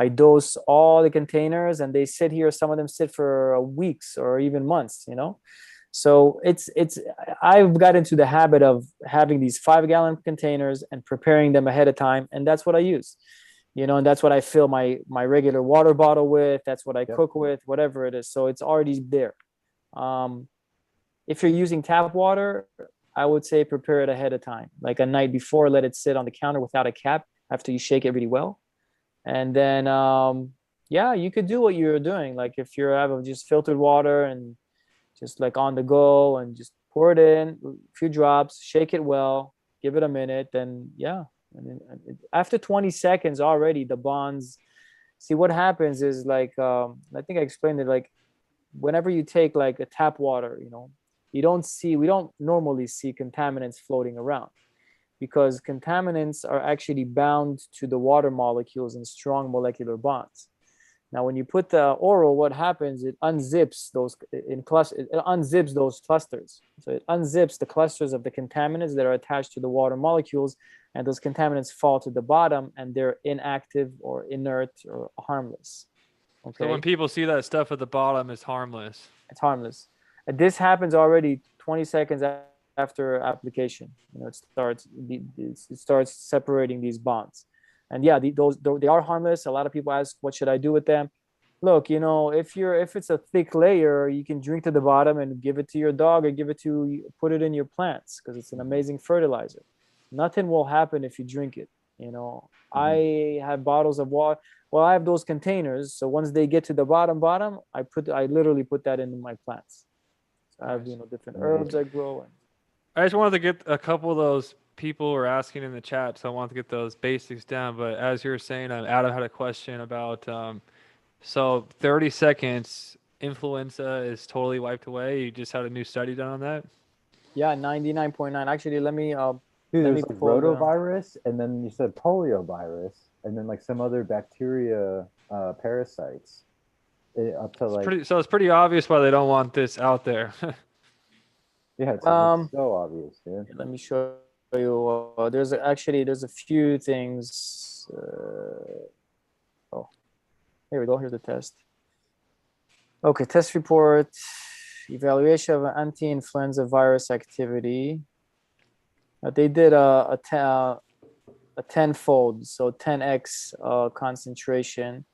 dose all the containers and they sit here. Some of them sit for weeks or even months, So I've got into the habit of having these 5-gallon containers and preparing them ahead of time. And that's what I use, and that's what I fill my regular water bottle with. That's what I cook with, whatever it is. So it's already there. If you're using tap water, I would say prepare it ahead of time, like a night before. Let it sit on the counter without a cap after you shake it really well, and then yeah, you could do what you're doing. Like if you have just filtered water and just like on the go and just pour it in a few drops, shake it well, give it a minute, then yeah. And then after 20 seconds already the bonds. See what happens is like I think I explained it, like whenever you take like a tap water, we don't normally see contaminants floating around because contaminants are actually bound to the water molecules in strong molecular bonds. Now, when you put the Oro, what happens? It unzips those clusters. So it unzips the clusters of the contaminants that are attached to the water molecules, and those contaminants fall to the bottom, and they're inactive or inert or harmless. Okay. So when people see that stuff at the bottom, it's harmless. It's harmless. And this happens already 20 seconds after application. It starts separating these bonds. And yeah, they are harmless. A lot of people ask, what should I do with them? Look, if it's a thick layer, you can drink to the bottom and give it to your dog or put it in your plants because it's an amazing fertilizer. Nothing will happen if you drink it. I have bottles of water. Well, I have those containers. So once they get to the bottom, I literally put that into my plants. I have, Nice. different Amazing. herbs I grow. And I just wanted to get a couple of those people were asking in the chat, so I wanted to get those basics down. But as you were saying, Adam had a question about so 30 seconds influenza is totally wiped away. You just had a new study done on that. yeah, 99.9. Actually, let me Dude, let there's me like pull the. rotavirus, and then you said poliovirus, and then like some other bacteria parasites. Up to like, It's pretty obvious why they don't want this out there. yeah, it's Um, so obvious, dude. let me show you. There's a few things. Oh, here we go. Here's the test. Okay, test report. Evaluation of anti-influenza virus activity. They did a 10-fold, so 10x concentration.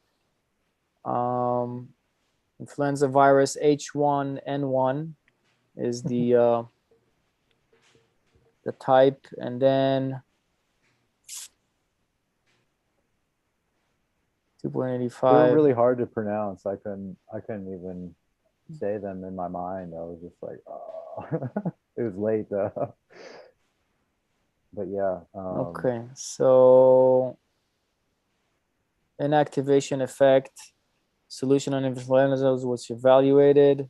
Influenza virus H1N1 is the type, and then They were 2.85. really hard to pronounce. I couldn't even say them in my mind. I was just like, oh. It was late though. But yeah, Okay, so inactivation effect, solution on influenza was evaluated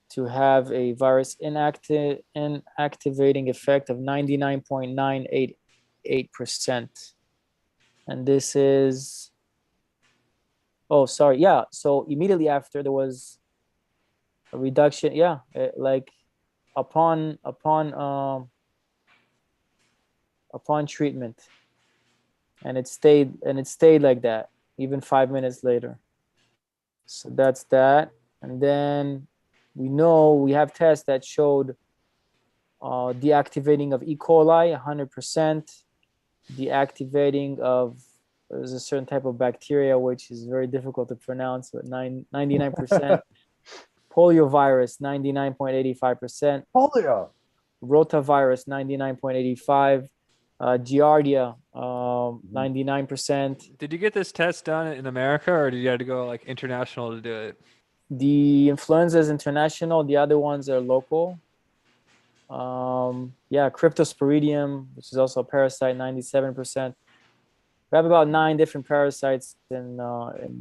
to have a virus inactivating effect of 99.988%. And this is, oh, sorry. Yeah. So immediately after there was a reduction. Yeah. Like upon treatment, and it stayed like that even 5 minutes later. So that's that. And then we have tests that showed deactivating of E. coli 100%, deactivating of, there's a certain type of bacteria which is very difficult to pronounce, but 99%. Poliovirus 99.85%, polio. rotavirus 99.85%, giardia 99%. Did you get this test done in America, or did you have to go like international to do it? The influenza is international, the other ones are local. Yeah, cryptosporidium, which is also a parasite, 97%. We have about 9 different parasites in let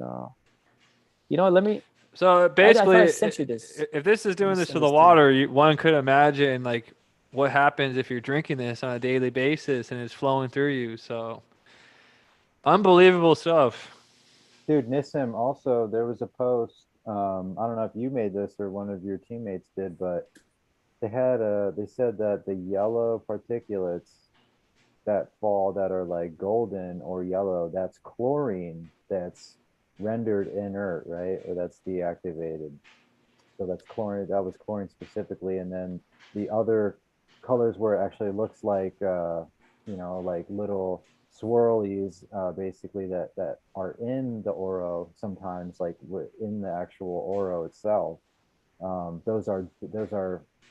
me, So I basically, thought I sent you this. if this is doing me this to send the this to you. water, one could imagine like what happens if you're drinking this on a daily basis and it's flowing through you. So unbelievable stuff. Dude, Nissim, also there was a post. I don't know if you made this or one of your teammates did, but they said that the yellow particulates that fall that are like golden or yellow, that's chlorine that's rendered inert, right? Or that's deactivated. So that's chlorine. That was chlorine specifically, and then the other colors where it actually looks like like little swirlies, basically that are in the oro sometimes, like in the actual oro itself. Those are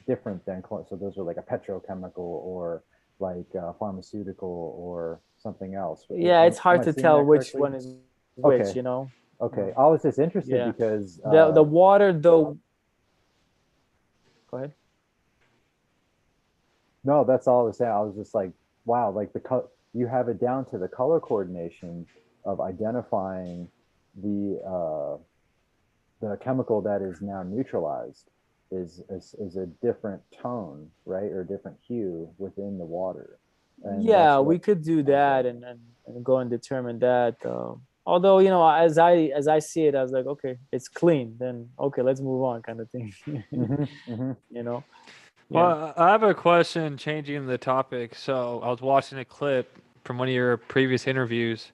different than chlorine. So those are like a petrochemical or like pharmaceutical or something else. Yeah, it's Am hard I to seeing tell that which correctly? one is which, Okay. Okay. Mm. I was just interested Yeah. because The water though. Go ahead. no, that's all I was saying. I was just like, wow, like you have it down to the color coordination of identifying the chemical that is now neutralized is a different tone, right, or a different hue within the water, and that's Yeah, what we could do I was that like, and go and determine that. Although, as I see it, I was like, okay, it's clean. Then okay, let's move on, kind of thing. You know. Yeah. Well, I have a question changing the topic. So I was watching a clip from one of your previous interviews.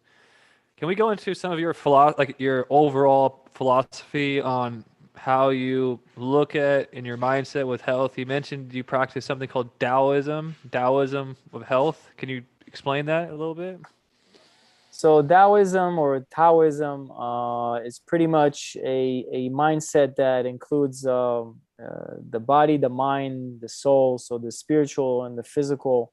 Can we go into some of your like your overall philosophy on how you look at in your mindset with health? You mentioned you practice something called Taoism of health. Can you explain that a little bit? So Taoism or Taoism is pretty much a mindset that includes the body, the mind, the soul, so the spiritual and the physical.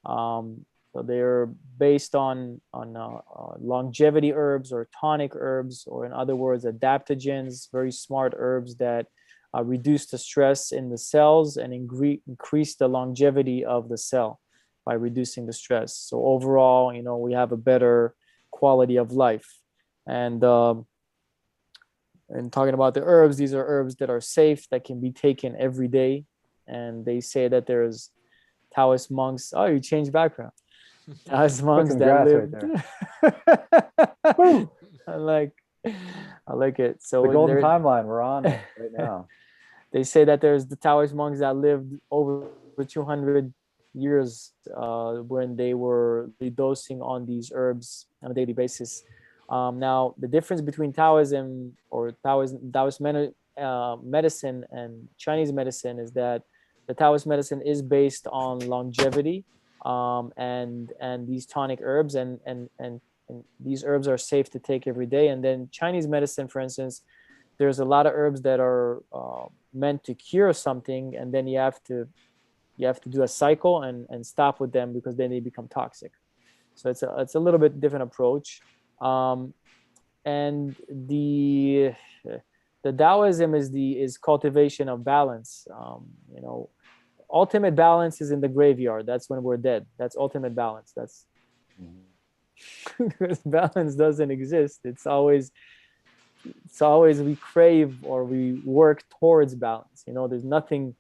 So they're based on longevity herbs or tonic herbs, or in other words, adaptogens, very smart herbs that reduce the stress in the cells, and increase the longevity of the cell by reducing the stress. So overall, we have a better quality of life. And talking about the herbs, these are herbs that are safe, that can be taken every day. And they say that there's Taoist monks. Oh, you changed background. Taoist monks that live. Right I like it. So the golden timeline, we're on it right now. They say that there's the Taoist monks that lived over 200 years when they were dosing on these herbs on a daily basis. Now, the difference between Taoism or Taoist medicine and Chinese medicine is that the Taoist medicine is based on longevity, and these tonic herbs, and these herbs are safe to take every day. And then Chinese medicine, for instance, there's a lot of herbs that are meant to cure something, and then you have to do a cycle and stop with them, because then they become toxic. So it's a little bit different approach. And the Taoism is cultivation of balance. Ultimate balance is in the graveyard. That's when we're dead. That's ultimate balance. That's because balance doesn't exist. It's always we crave or we work towards balance. There's nothing.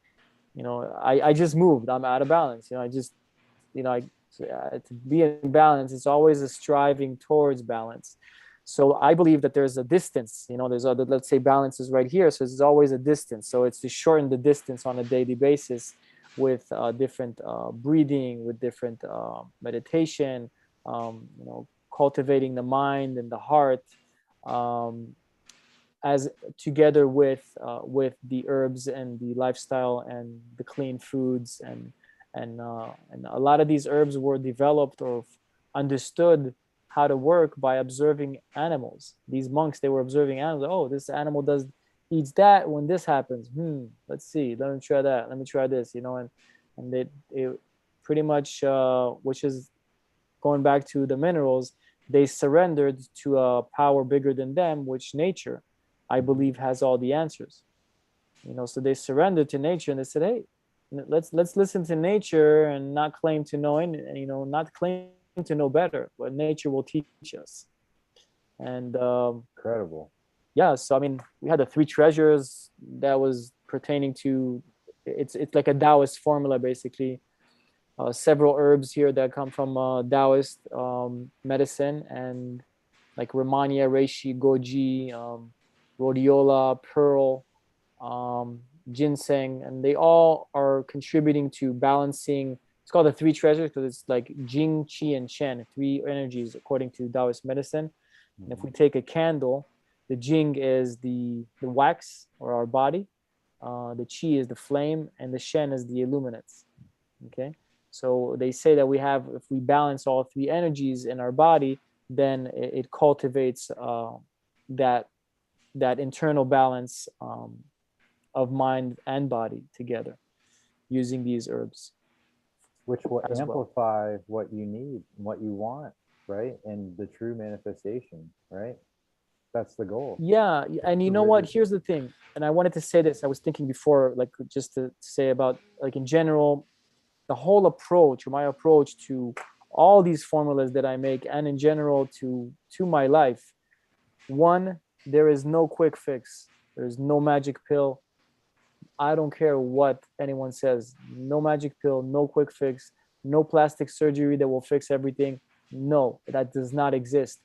I just moved. I'm out of balance. To be in balance, it's always a striving towards balance. So I believe that there's a distance. There's other, let's say balance is right here. So there's always a distance. So it's to shorten the distance on a daily basis with different breathing, with different meditation, cultivating the mind and the heart, as together with the herbs and the lifestyle and the clean foods, and a lot of these herbs were developed or understood how to work by observing animals. These monks, they were observing animals. Oh, this animal eats that when this happens. Let's see. Let me try that. Let me try this. And they pretty much, which is going back to the minerals, they surrendered to a power bigger than them, which nature, I believe, has all the answers. So they surrendered to nature, and they said, "Hey, let's listen to nature and not claim to know, not claim to know better, but nature will teach us." And incredible. Yeah, so we had the three treasures that was pertaining to, it's like a Taoist formula, basically. Several herbs here that come from Taoist medicine, and like Romania, reishi, goji, rhodiola, pearl, ginseng, and they all are contributing to balancing. It's called the three treasures because it's like Jing, Qi, and Shen, three energies according to Taoist medicine. And if we take a candle, the Jing is the wax or our body, the Qi is the flame, and the Shen is the illuminates. Okay, so they say that if we balance all three energies in our body, then it cultivates that internal balance of mind and body together using these herbs. Which will amplify what you need, what you want, right? And the true manifestation, right? That's the goal. Yeah, and you know what? Here's the thing, and I wanted to say this. I was thinking before, like, just to say about, like, in general, the whole approach, or my approach to all these formulas that I make, and in general to my life. One, there is no quick fix. There's no magic pill. I don't care what anyone says. No magic pill, no quick fix, no plastic surgery that will fix everything. No, that does not exist.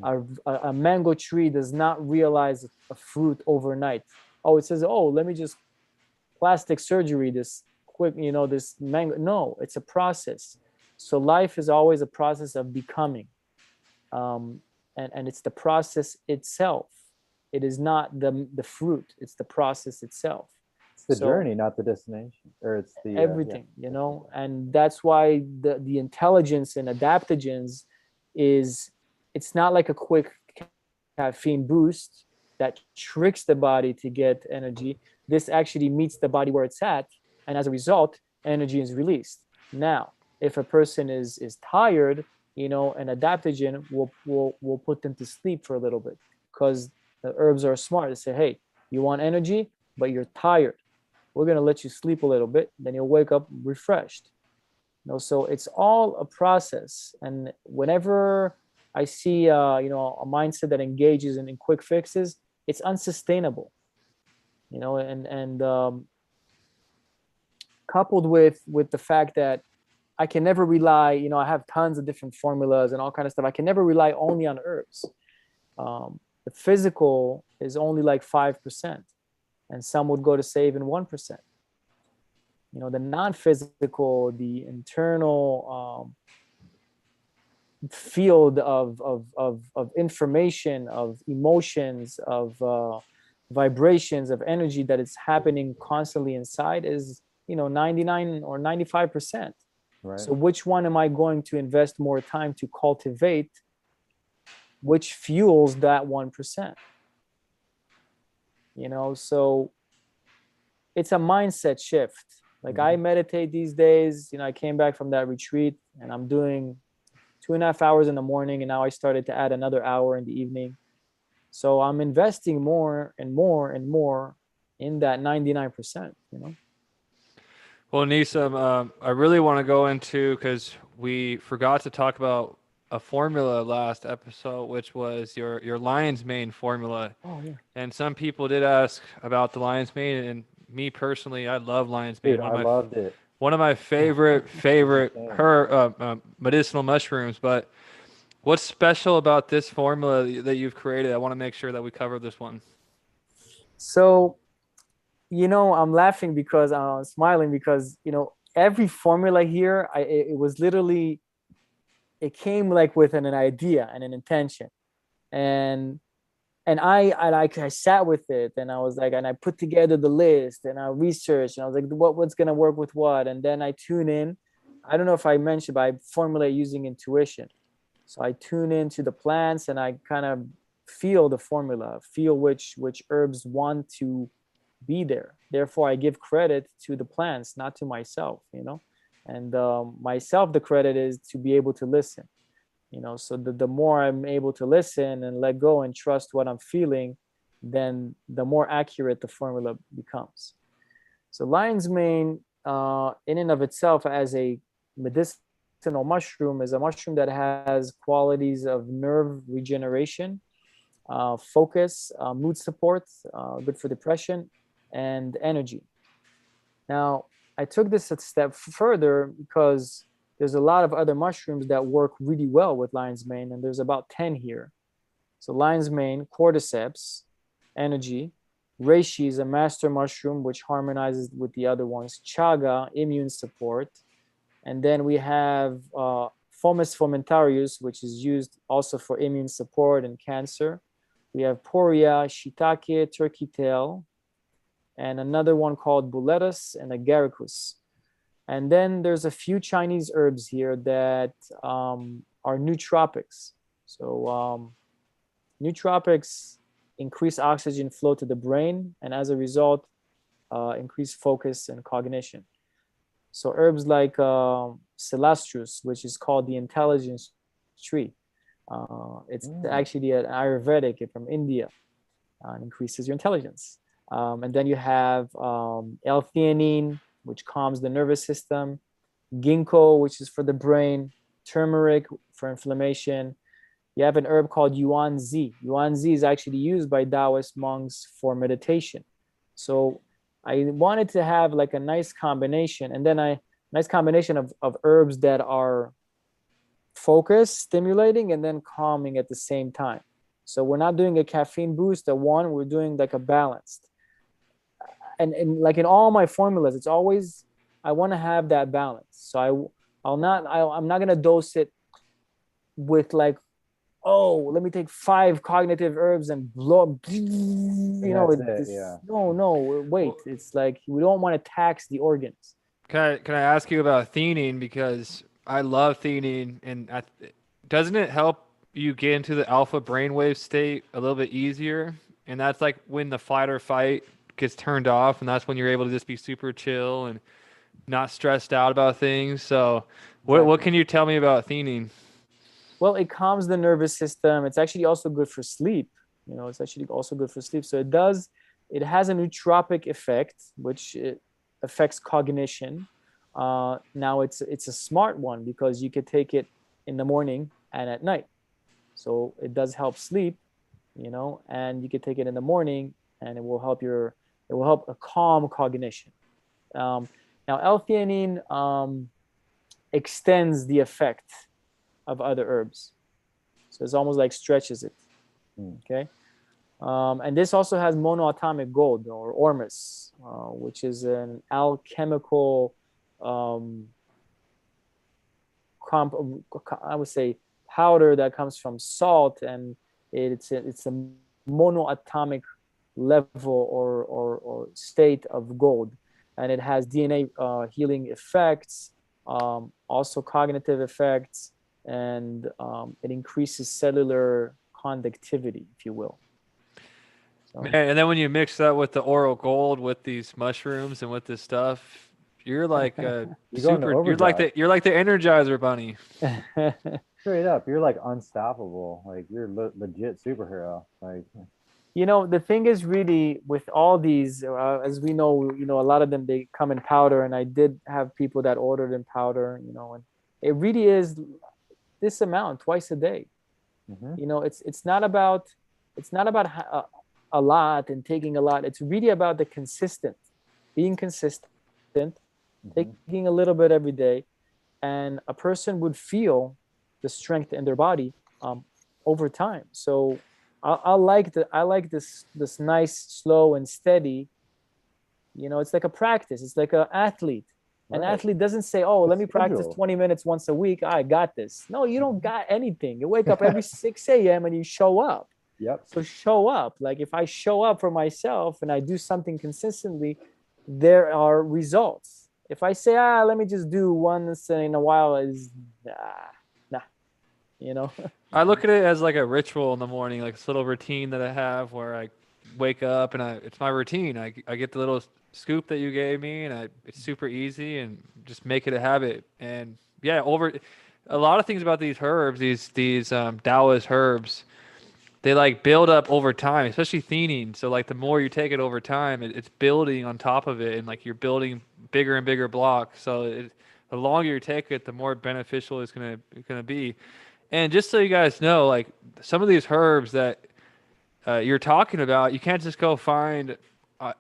A mango tree does not realize a fruit overnight. Oh, it says, oh, let me just plastic surgery this quick, this mango. No, it's a process. So life is always a process of becoming. And it's the process itself. It is not the fruit. It's the process itself. It's the journey, not the destination, or it's the everything, and that's why the intelligence in adaptogens it's not like a quick caffeine boost that tricks the body to get energy. This actually meets the body where it's at, and as a result, energy is released. Now, if a person is tired, an adaptogen will put them to sleep for a little bit, because the herbs are smart. They say, hey, you want energy? but you're tired. We're going to let you sleep a little bit, then you'll wake up refreshed. So it's all a process. And whenever I see a mindset that engages in quick fixes, it's unsustainable. And coupled with the fact that I can never rely, I have tons of different formulas and all kind of stuff. I can never rely only on herbs. The physical is only like 5%, and some would go to say even 1%. The non-physical, the internal field of information, of emotions, of vibrations, of energy that is happening constantly inside is 99 or 95%. Right. So which one am I going to invest more time to cultivate, which fuels that 1%? So it's a mindset shift. Like I meditate these days. I came back from that retreat and I'm doing 2.5 hours in the morning, and now I started to add another hour in the evening. So I'm investing more and more and more in that 99%. Well, Nissim, I really want to go into, because we forgot to talk about a formula last episode, which was your lion's mane formula. Oh yeah. And some people did ask about the lion's mane, and me personally, I love lion's mane. Dude, I loved it. One of my favorite medicinal mushrooms. But what's special about this formula that you've created? I want to make sure that we cover this one. So, I'm laughing because I'm smiling because, every formula here, it was literally, it came like with an idea and an intention. And I sat with it, and I was like, and I put together the list, and I researched, and I was like, what's going to work with what? And then I tune in. I don't know if I mentioned, but I formulate using intuition. So I tune into the plants, and I kind of feel the formula, feel which herbs want to be there. Therefore, I give credit to the plants, not to myself, and myself, the credit is to be able to listen. So the more I'm able to listen and let go and trust what I'm feeling, then the more accurate the formula becomes. So lion's mane, in and of itself, as a medicinal mushroom, is a mushroom that has qualities of nerve regeneration, focus, mood support, good for depression, and energy. Now, I took this a step further because there's a lot of other mushrooms that work really well with lion's mane, and there's about 10 here. So lion's mane, cordyceps, energy. Reishi is a master mushroom which harmonizes with the other ones. Chaga, immune support. And then we have Fomes fomentarius, which is used also for immune support and cancer. We have Poria, shiitake, turkey tail, and another one called Buletus and agaricus. And then there's a few Chinese herbs here that are nootropics. So nootropics increase oxygen flow to the brain, and as a result, increase focus and cognition. So herbs like Celastrus, which is called the intelligence tree. It's actually an Ayurvedic from India, increases your intelligence. And then you have L-theanine, which calms the nervous system, ginkgo, which is for the brain, turmeric for inflammation. You have an herb called yuan-zi. Yuan-zi is actually used by Taoist monks for meditation. So I wanted to have like a nice combination, and then nice combination of herbs that are focused, stimulating, and then calming at the same time. So we're not doing a caffeine boost at one, we're doing like a balanced. And like in all my formulas, it's always, I want to have that balance. So I'm not going to dose it with like, oh, let me take 5 cognitive herbs and blow, Yeah. No, wait. It's like, we don't want to tax the organs. Can I ask you about theanine, because I love theanine, and doesn't it help you get into the alpha brainwave state a little bit easier? And that's like when the fight or fight gets turned off, and that's when you're able to just be super chill and not stressed out about things. So what can you tell me about theanine? Well, it calms the nervous system. It's actually also good for sleep. It's actually also good for sleep. So It has a nootropic effect, which it affects cognition. Now it's a smart one because you could take it in the morning and at night. So it does help sleep, and you could take it in the morning and it will help a calm cognition. Now L-theanine extends the effect of other herbs. So it's almost like stretches it. Okay. And this also has monoatomic gold, or ormus, which is an alchemical I would say powder that comes from salt, and it's a monoatomic level or state of gold, and it has DNA healing effects, also cognitive effects, and it increases cellular conductivity, if you will. So, Man, and then when you mix that with the Oro Gold, with these mushrooms and with this stuff, you're like You're you're like the Energizer Bunny. Straight up, you're like unstoppable. Like you're legit superhero. Like, the thing is, really, with all these, as we know, a lot of them, they come in powder, and I did have people that ordered in powder, and it really is this amount twice a day. It's not about a lot and taking a lot. It's really about being consistent, taking a little bit every day, and a person would feel the strength in their body over time. So I like this nice, slow and steady. It's like a practice. It's like an athlete. An athlete doesn't say, "Oh, let me practice 20 minutes once a week. I got this." No, you don't got anything. You wake up every 6 a.m. and you show up. Yep. So show up. Like if I show up for myself and I do something consistently, there are results. If I say, let me just do once in a while, is nah. I look at it as like a ritual in the morning, like this little routine that I have where I wake up and it's my routine. I get the little scoop that you gave me, and it's super easy, and just make it a habit. And yeah, a lot of things about these herbs, these Taoist herbs, they like build up over time, especially theanine. So like the more you take it over time, it's building on top of it, and like you're building bigger and bigger blocks. So the longer you take it, the more beneficial it's gonna be. And just so you guys know, like some of these herbs that you're talking about, you can't just go find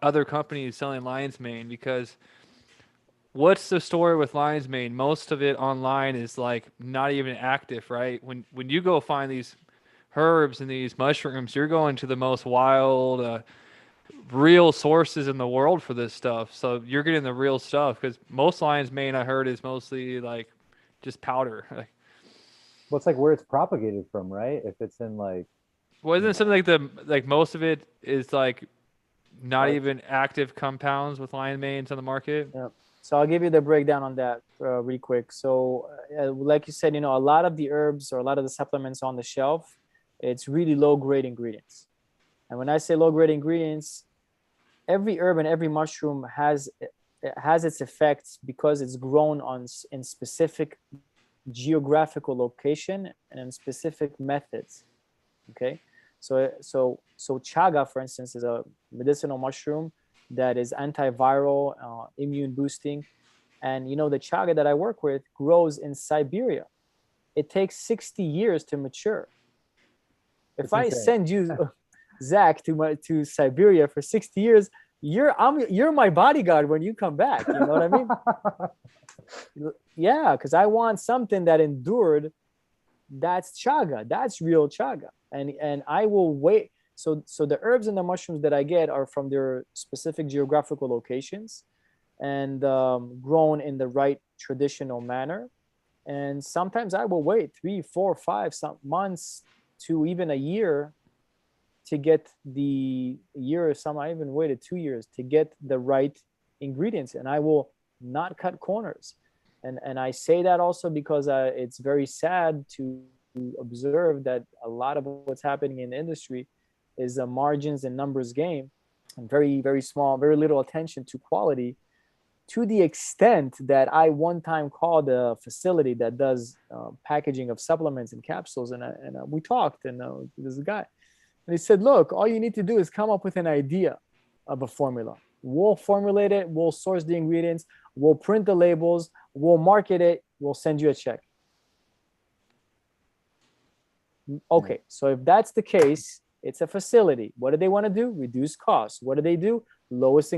other companies selling lion's mane, because what's the story with lion's mane? Most of it online is like not even active, right? When you go find these herbs and these mushrooms, you're going to the most wild, real sources in the world for this stuff. So you're getting the real stuff, because most lion's mane I heard is mostly like just powder. What's like where it's propagated from, right? If it's in like, well, isn't it something like most of it is like not even active compounds with lion manes on the market? Yeah. So I'll give you the breakdown on that really quick. So like you said, a lot of the herbs or a lot of the supplements on the shelf, it's really low grade ingredients. And when I say low grade ingredients, every herb and every mushroom has its effects because it's grown in specific geographical location and in specific methods. Okay, so chaga, for instance, is a medicinal mushroom that is antiviral, immune boosting, and the chaga that I work with grows in Siberia. It takes 60 years to mature. If I send you, Zach, to Siberia for 60 years, you're my bodyguard when you come back. You know what I mean? Yeah, because I want something that endured. That's chaga. That's real chaga, and I will wait. So the herbs and the mushrooms that I get are from their specific geographical locations, and grown in the right traditional manner. And sometimes I will wait 3, 4, 5 months to even a year to get the year. Some I even waited 2 years to get the right ingredients, and I will not cut corners. And I say that also because it's very sad to observe that a lot of what's happening in the industry is a margins and numbers game, and very, very small, very little attention to quality, to the extent that I one time called a facility that does packaging of supplements and capsules, and we talked, and there's a guy, and he said, look, all you need to do is come up with an idea. of a formula. We'll formulate it, we'll source the ingredients, we'll print the labels, we'll market it, we'll send you a check. Okay, so if that's the case, it's a facility. What do they want to do? Reduce costs. What do they do? Lowest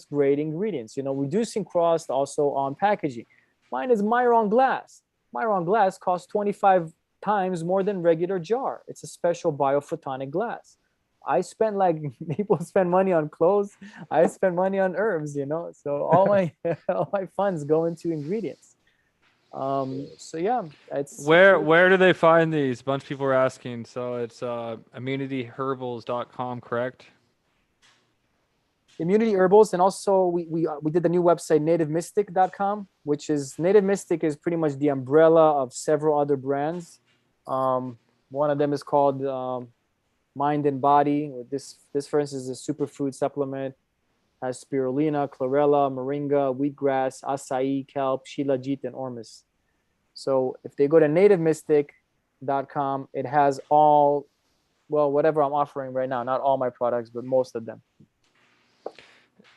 grade ingredients. You know, reducing cost also on packaging. Mine is Myron glass. Myron glass costs 25 times more than regular jar. It's a special biophotonic glass. I spend like people spend money on clothes. I spend money on herbs, you know. So all my all my funds go into ingredients. So yeah, it's Where do they find these? A bunch of people are asking. So it's immunityherbals.com, correct? Immunity Herbals, and also we did the new website nativemystic.com, which is Native Mystic is pretty much the umbrella of several other brands. One of them is called Mind and Body. This for instance is a superfood supplement, has spirulina, chlorella, moringa, wheatgrass, acai, kelp, shilajit, and ormus. So if they go to nativemystic.com, it has all, well, whatever I'm offering right now, not all my products, but most of them.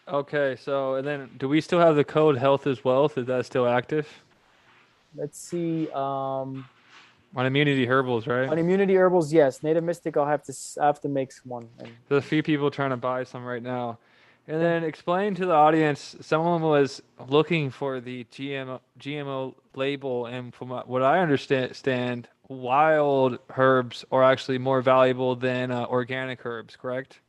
Okay, so and then do we still have the code Health is Wealth? Is that still active? Let's see. On Immunity Herbals, right? On Immunity Herbals, yes. Native Mystic, I have to make one. There's a few people trying to buy some right now. And then explain to the audience, someone was looking for the GMO label, and from what I understand, wild herbs are actually more valuable than organic herbs, correct?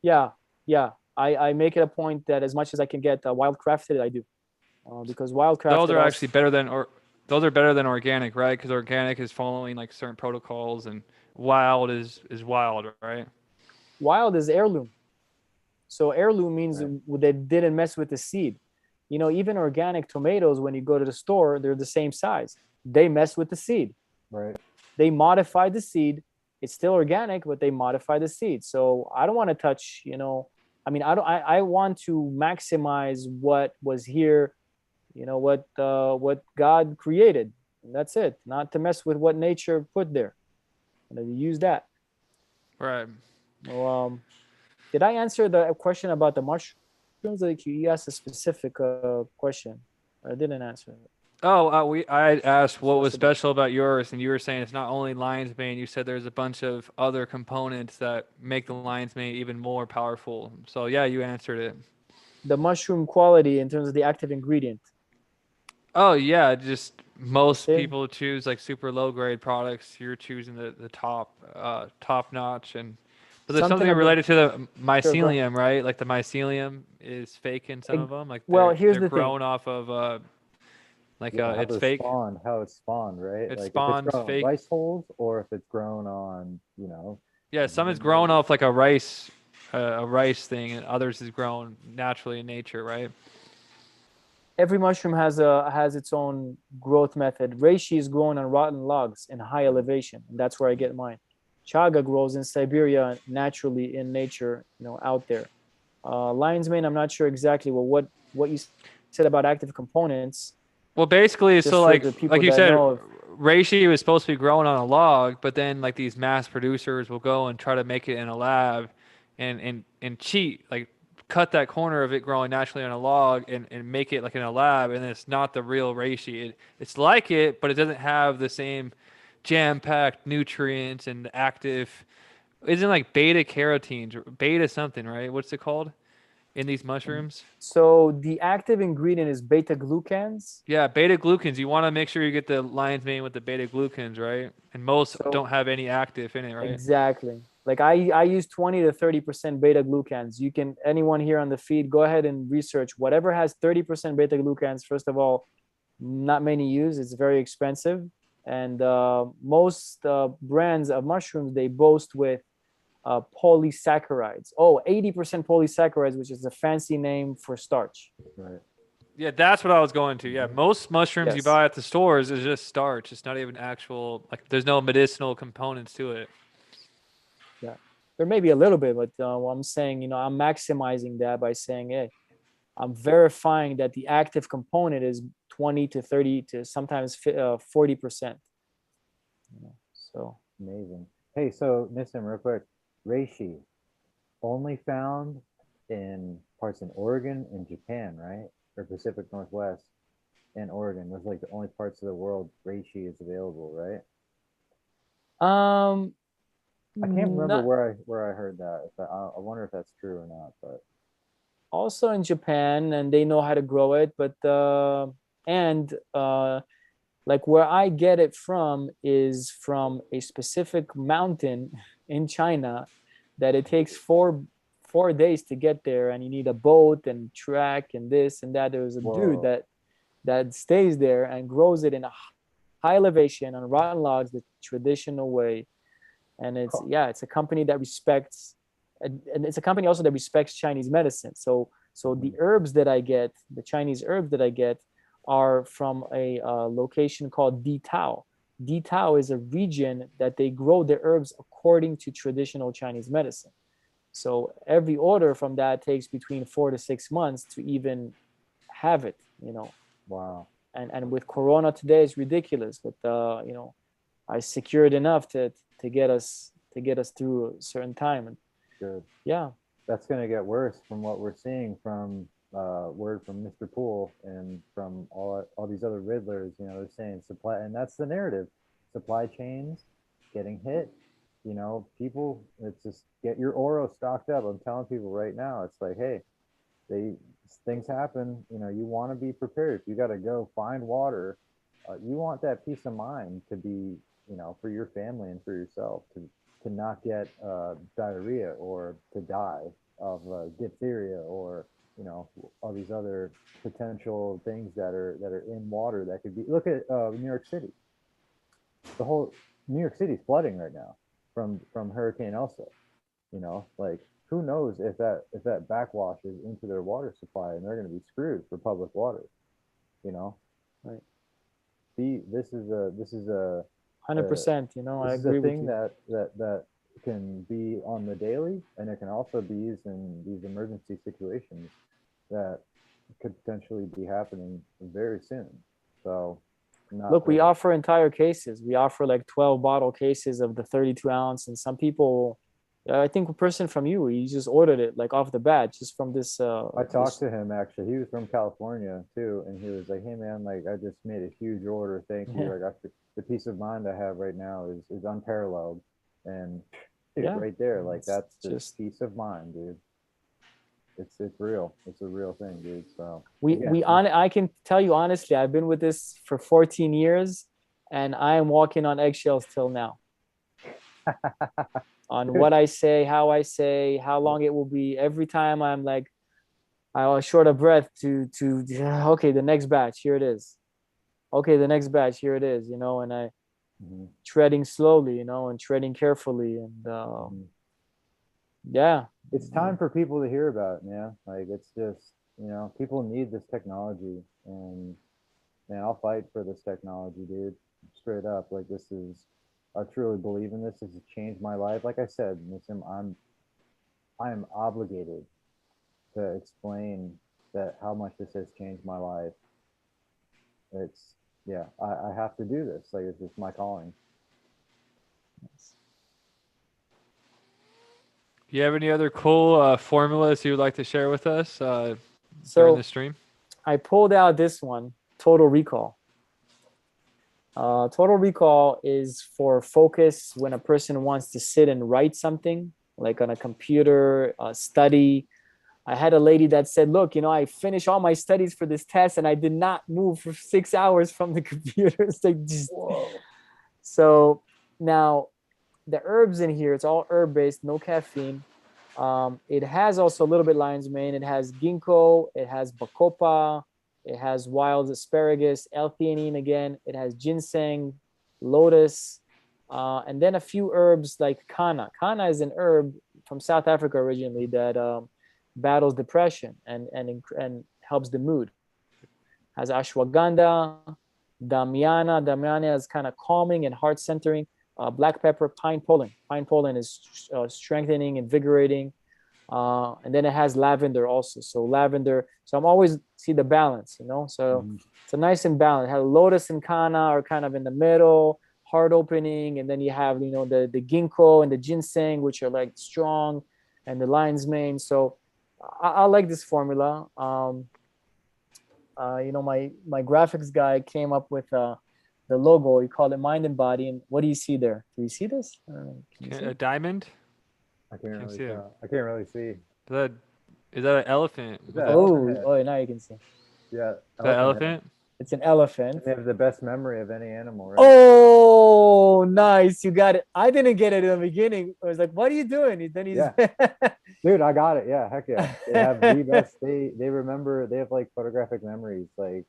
Yeah, yeah. I make it a point that as much as I can get wild crafted, I do, because wild crafted. Those are actually better than those are better than organic, right? Because organic is following like certain protocols, and wild is wild, right? Wild is heirloom. So heirloom means they didn't mess with the seed. You know, even organic tomatoes, when you go to the store, they're the same size. They mess with the seed. Right. They modify the seed. It's still organic, but they modify the seed. So I don't want to touch, you know, I mean, I want to maximize what was here, you know, what God created. And that's it. Not to mess with what nature put there. And use that. Right. Well, did I answer the question about the mushrooms? Like you asked a specific question. I didn't answer it. Oh, I asked what was special about yours, and you were saying it's not only lion's mane. You said there's a bunch of other components that make the lion's mane even more powerful. So yeah, you answered it. The mushroom quality in terms of the active ingredient. Oh yeah, just most people choose like super low grade products. You're choosing the top notch, and but there's something related to the mycelium, right? Like the mycelium is fake in some of them. Like here's they're the thing. grown off of it's fake. How it's spawned, right? It like spawns if it's grown fake on rice holes, or if it's grown on, you know. Yeah, some is grown off like a rice thing, and others is grown naturally in nature, right? Every mushroom has its own growth method. Reishi is grown on rotten logs in high elevation, and that's where I get mine. Chaga grows in Siberia naturally in nature, you know, out there. Lion's mane, I'm not sure exactly what you said about active components. Well, basically, so like you said, reishi was supposed to be grown on a log, but then like these mass producers will go and try to make it in a lab, and cheat, like cut that corner of it growing naturally on a log and make it like in a lab, and it's not the real reishi. It's like it, but it doesn't have the same jam-packed nutrients and active. Isn't like beta carotenes or beta something, right? What's it called? In these mushrooms? So the active ingredient is beta glucans. Yeah, beta glucans. You want to make sure you get the lion's mane with the beta glucans, right? And most don't have any active in it, right? Exactly. Like I use 20 to 30% beta glucans. You can, anyone here on the feed, go ahead and research whatever has 30% beta glucans. First of all, not many use. It's very expensive. And most brands of mushrooms, they boast with polysaccharides. 80% polysaccharides, which is a fancy name for starch. Right. Yeah, that's what I was going to. Yeah, most mushrooms you buy at the stores is just starch. It's not even actual, like there's no medicinal components to it. Yeah, there may be a little bit, but I'm saying, you know, I'm maximizing that by saying, hey, I'm verifying that the active component is 20 to 30 to sometimes 40%. You know, so amazing. Hey, so Nissim, real quick, reishi. only found in parts in Oregon and Japan, right? Or Pacific Northwest and Oregon. Those are like the only parts of the world reishi is available, right? Um, I can't remember not where I heard that. If I wonder if that's true or not. But also in Japan, and they know how to grow it, but and like where I get it from is from a specific mountain in China that it takes four days to get there, and you need a boat and track and this and that. There's a dude whoa, that stays there and grows it in a high elevation on rotten logs the traditional way. And it's a company that respects, and it's a company also that respects Chinese medicine. So the herbs that I get, the Chinese herbs that I get, are from a location called Ditao. Ditao is a region that they grow the herbs according to traditional Chinese medicine. So every order from that takes between 4 to 6 months to even have it, you know. wow, And with Corona today, it's ridiculous. But I secured enough to get us through a certain time. And good. yeah, That's going to get worse from what we're seeing from word from Mr. Poole and from all these other Riddlers. You know, they're saying supply, and that's the narrative. Supply chains getting hit. You know, people. It's just get your Oro stocked up. I'm telling people right now. It's like, hey, they things happen. You know, you want to be prepared. If you got to go find water, you want that peace of mind to be, you know, for your family and for yourself to not get diarrhea or to die of diphtheria or you know all these other potential things that are in water that could be. Look at New York City. The whole New York City's flooding right now from Hurricane Elsa. You know, like who knows if that backwashes into their water supply and they're going to be screwed for public water. You know, right. this is a 100%. I this is a agree with thing you. that can be on the daily, and it can also be used in these emergency situations that could potentially be happening very soon. So, not Look, we offer entire cases. We offer like 12 bottle cases of the 32 ounce, and some people. I think a person from you, he just ordered it like off the bat, just from this. I talked to him actually. He was from California too, and he was like, "Hey man, like I just made a huge order. Thank you. Yeah, Like the peace of mind I have right now is unparalleled." And dude, yeah. right there, like It's that's just just peace of mind, dude. It's real. It's a real thing, dude. So we again, on. I can tell you honestly, I've been with this for 14 years, and I am walking on eggshells till now on what I say, how long it will be. Every time I'm like, I was short of breath to okay, the next batch, here it is. Okay, the next batch, here it is, and I mhm, treading slowly, and treading carefully. And mhm. yeah. It's time for people to hear about it, man. Like it's just people need this technology, and man, I'll fight for this technology, dude. Straight up, like this is. I truly believe in this. This has changed my life. Like I said, Nissim, I'm obligated to explain that how much this has changed my life. It's yeah, I have to do this. Like it's just my calling. Do you have any other cool formulas you would like to share with us during the So stream? I pulled out this one, Total Recall. Total Recall is for focus when a person wants to sit and write something, like on a computer, study. I had a lady that said, look, I finished all my studies for this test and I did not move for 6 hours from the computer. It's like just... Whoa. So now the herbs in here, it's all herb based, no caffeine. It has also a little bit lion's mane. It has ginkgo, it has bacopa, it has wild asparagus, L-theanine again. It has ginseng, lotus, and then a few herbs like kanna. Kanna is an herb from South Africa originally that battles depression and helps the mood. Has ashwagandha, damiana. Damiana is kind of calming and heart centering. Black pepper, pine pollen. Pine pollen is strengthening, invigorating. And then it has lavender also. So lavender. So I'm always see the balance, So it's a nice and balanced. It has lotus and kanna are kind of in the middle, heart opening, and then you have the ginkgo and the ginseng, which are like strong. and the lion's mane. So I like this formula. My graphics guy came up with the logo. He called it Mind and Body. And what do you see there? Do you see this? Can you see? A diamond? I can't Can't really see it. tell. I can't really see. Is that is that an elephant? Is With that a, Oh, elephant head? oh, now you can see. Yeah, is that elephant head. elephant? It's an elephant. They have the best memory of any animal, right? Oh, nice. You got it. I didn't get it in the beginning. I was like, what are you doing? Then he's Yeah. Dude, I got it. Yeah, heck yeah. They have the best. They remember. They have like photographic memories. Like,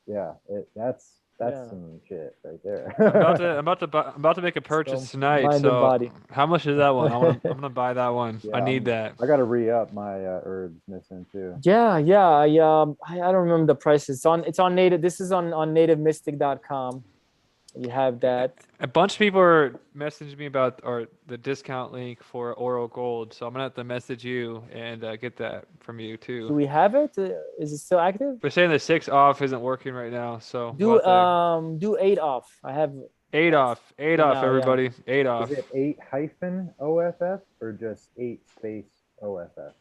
yeah, that's Yeah. some shit right there. I'm about to make a purchase So, tonight. mind and So body. how much is that one? I'm gonna buy that one. Yeah, I need that. I got to re up my herbs missing too. Yeah. I don't remember the prices. It's on native. This is on nativemystic.com. You have that. A bunch of people are messaging me about the discount link for Oro Gold, so I'm gonna have to message you and get that from you Do too. we have it? Is it still active? They're saying the 6 off isn't working right now, so Do 8 off. I have 8 off, eight for off, now. Yeah. everybody, 8 off. Is it 8 hyphen OFF or just 8 space OFF?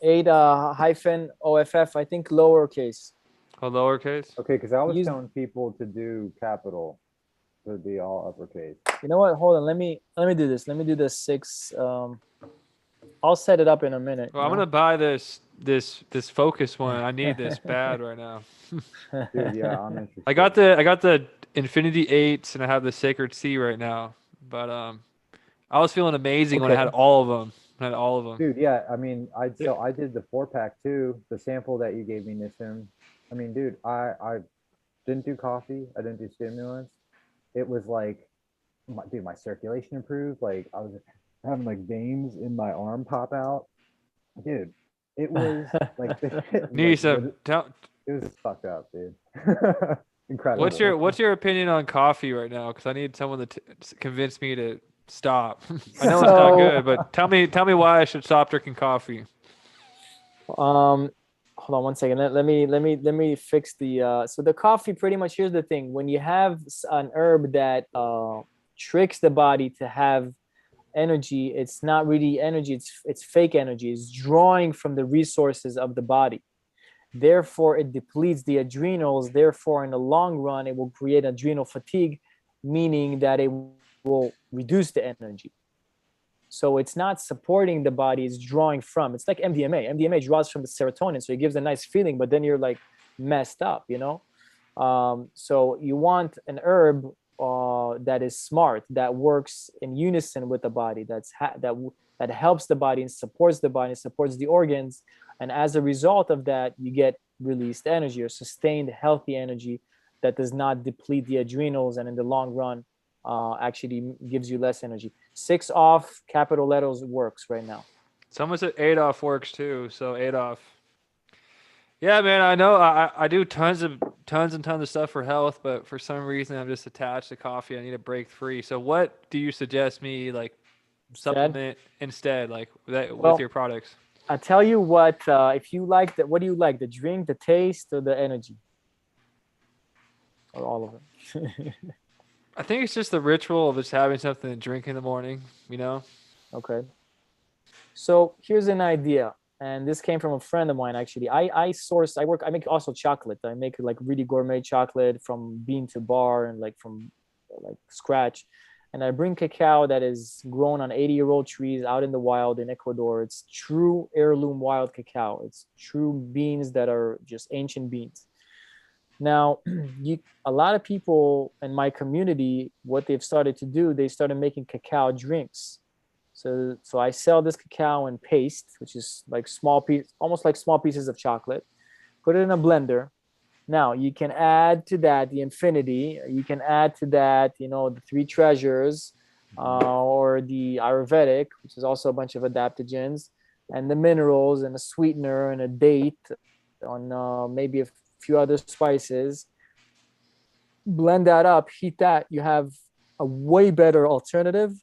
8 hyphen OFF. I think lowercase. Oh, lowercase. Okay, because I was Use- telling people to do capital, to be all uppercase. You know what? Hold on. Let me do this. Let me do the 6. I'll set it up in a minute. Well, I'm gonna buy this focus one. I need this bad right now. Dude, yeah, I'm interested. I got the Infinity 8s and I have the Sacred Sea right now, but I was feeling amazing when I had all of them. I had all of them. Dude, yeah, I mean, I did the 4-pack too, the sample that you gave me, Nissim. I mean, dude, I didn't do coffee. I didn't do stimulants. It was like, my circulation improved. Like, I was having like veins in my arm pop out. Dude, it was like, Nissim, it was fucked up, dude. Incredible. What's your opinion on coffee right now? Because I need someone to convince me to stop. I know it's not good, but tell me why I should stop drinking coffee. Hold on one second. Let me fix the so the coffee. Pretty much, here's the thing: when you have an herb that tricks the body to have energy, it's not really energy. It's fake energy. It's drawing from the resources of the body. Therefore, it depletes the adrenals. Therefore, in the long run, it will create adrenal fatigue, meaning that it will reduce the energy. So it's not supporting the body, it's drawing from. It's like MDMA. MDMA draws from the serotonin, so it gives a nice feeling, but then you're like messed up, you know? So you want an herb that is smart, that works in unison with the body, that helps the body and supports the body, supports the organs. And as a result of that, you get released energy or sustained healthy energy that does not deplete the adrenals and in the long run actually gives you less energy. 6 off, capital letters, works right now. Someone said 8 off works too, so 8 off. Yeah, man, I know I do tons and tons of stuff for health, but for some reason I'm just attached to coffee. I need to break free. So what do you suggest me like supplement instead, like with your products? I tell you what, if you like that, what do you like? The drink, the taste, or the energy? Or all of it? I think it's just the ritual of just having something to drink in the morning, you know? Okay. So here's an idea. And this came from a friend of mine, actually. I make also chocolate. I make like really gourmet chocolate from bean to bar and like from like scratch. And I bring cacao that is grown on 80-year-old trees out in the wild in Ecuador. It's true heirloom wild cacao. It's true beans that are just ancient beans. Now, a lot of people in my community, what they've started to do, they started making cacao drinks. So I sell this cacao in paste, which is like almost like small pieces of chocolate. Put it in a blender. Now you can add to that the infinity. You can add to that, the 3 treasures, or the Ayurvedic, which is also a bunch of adaptogens, and the minerals and a sweetener and a date, on maybe a few other spices. Blend that up, heat that. You have a way better alternative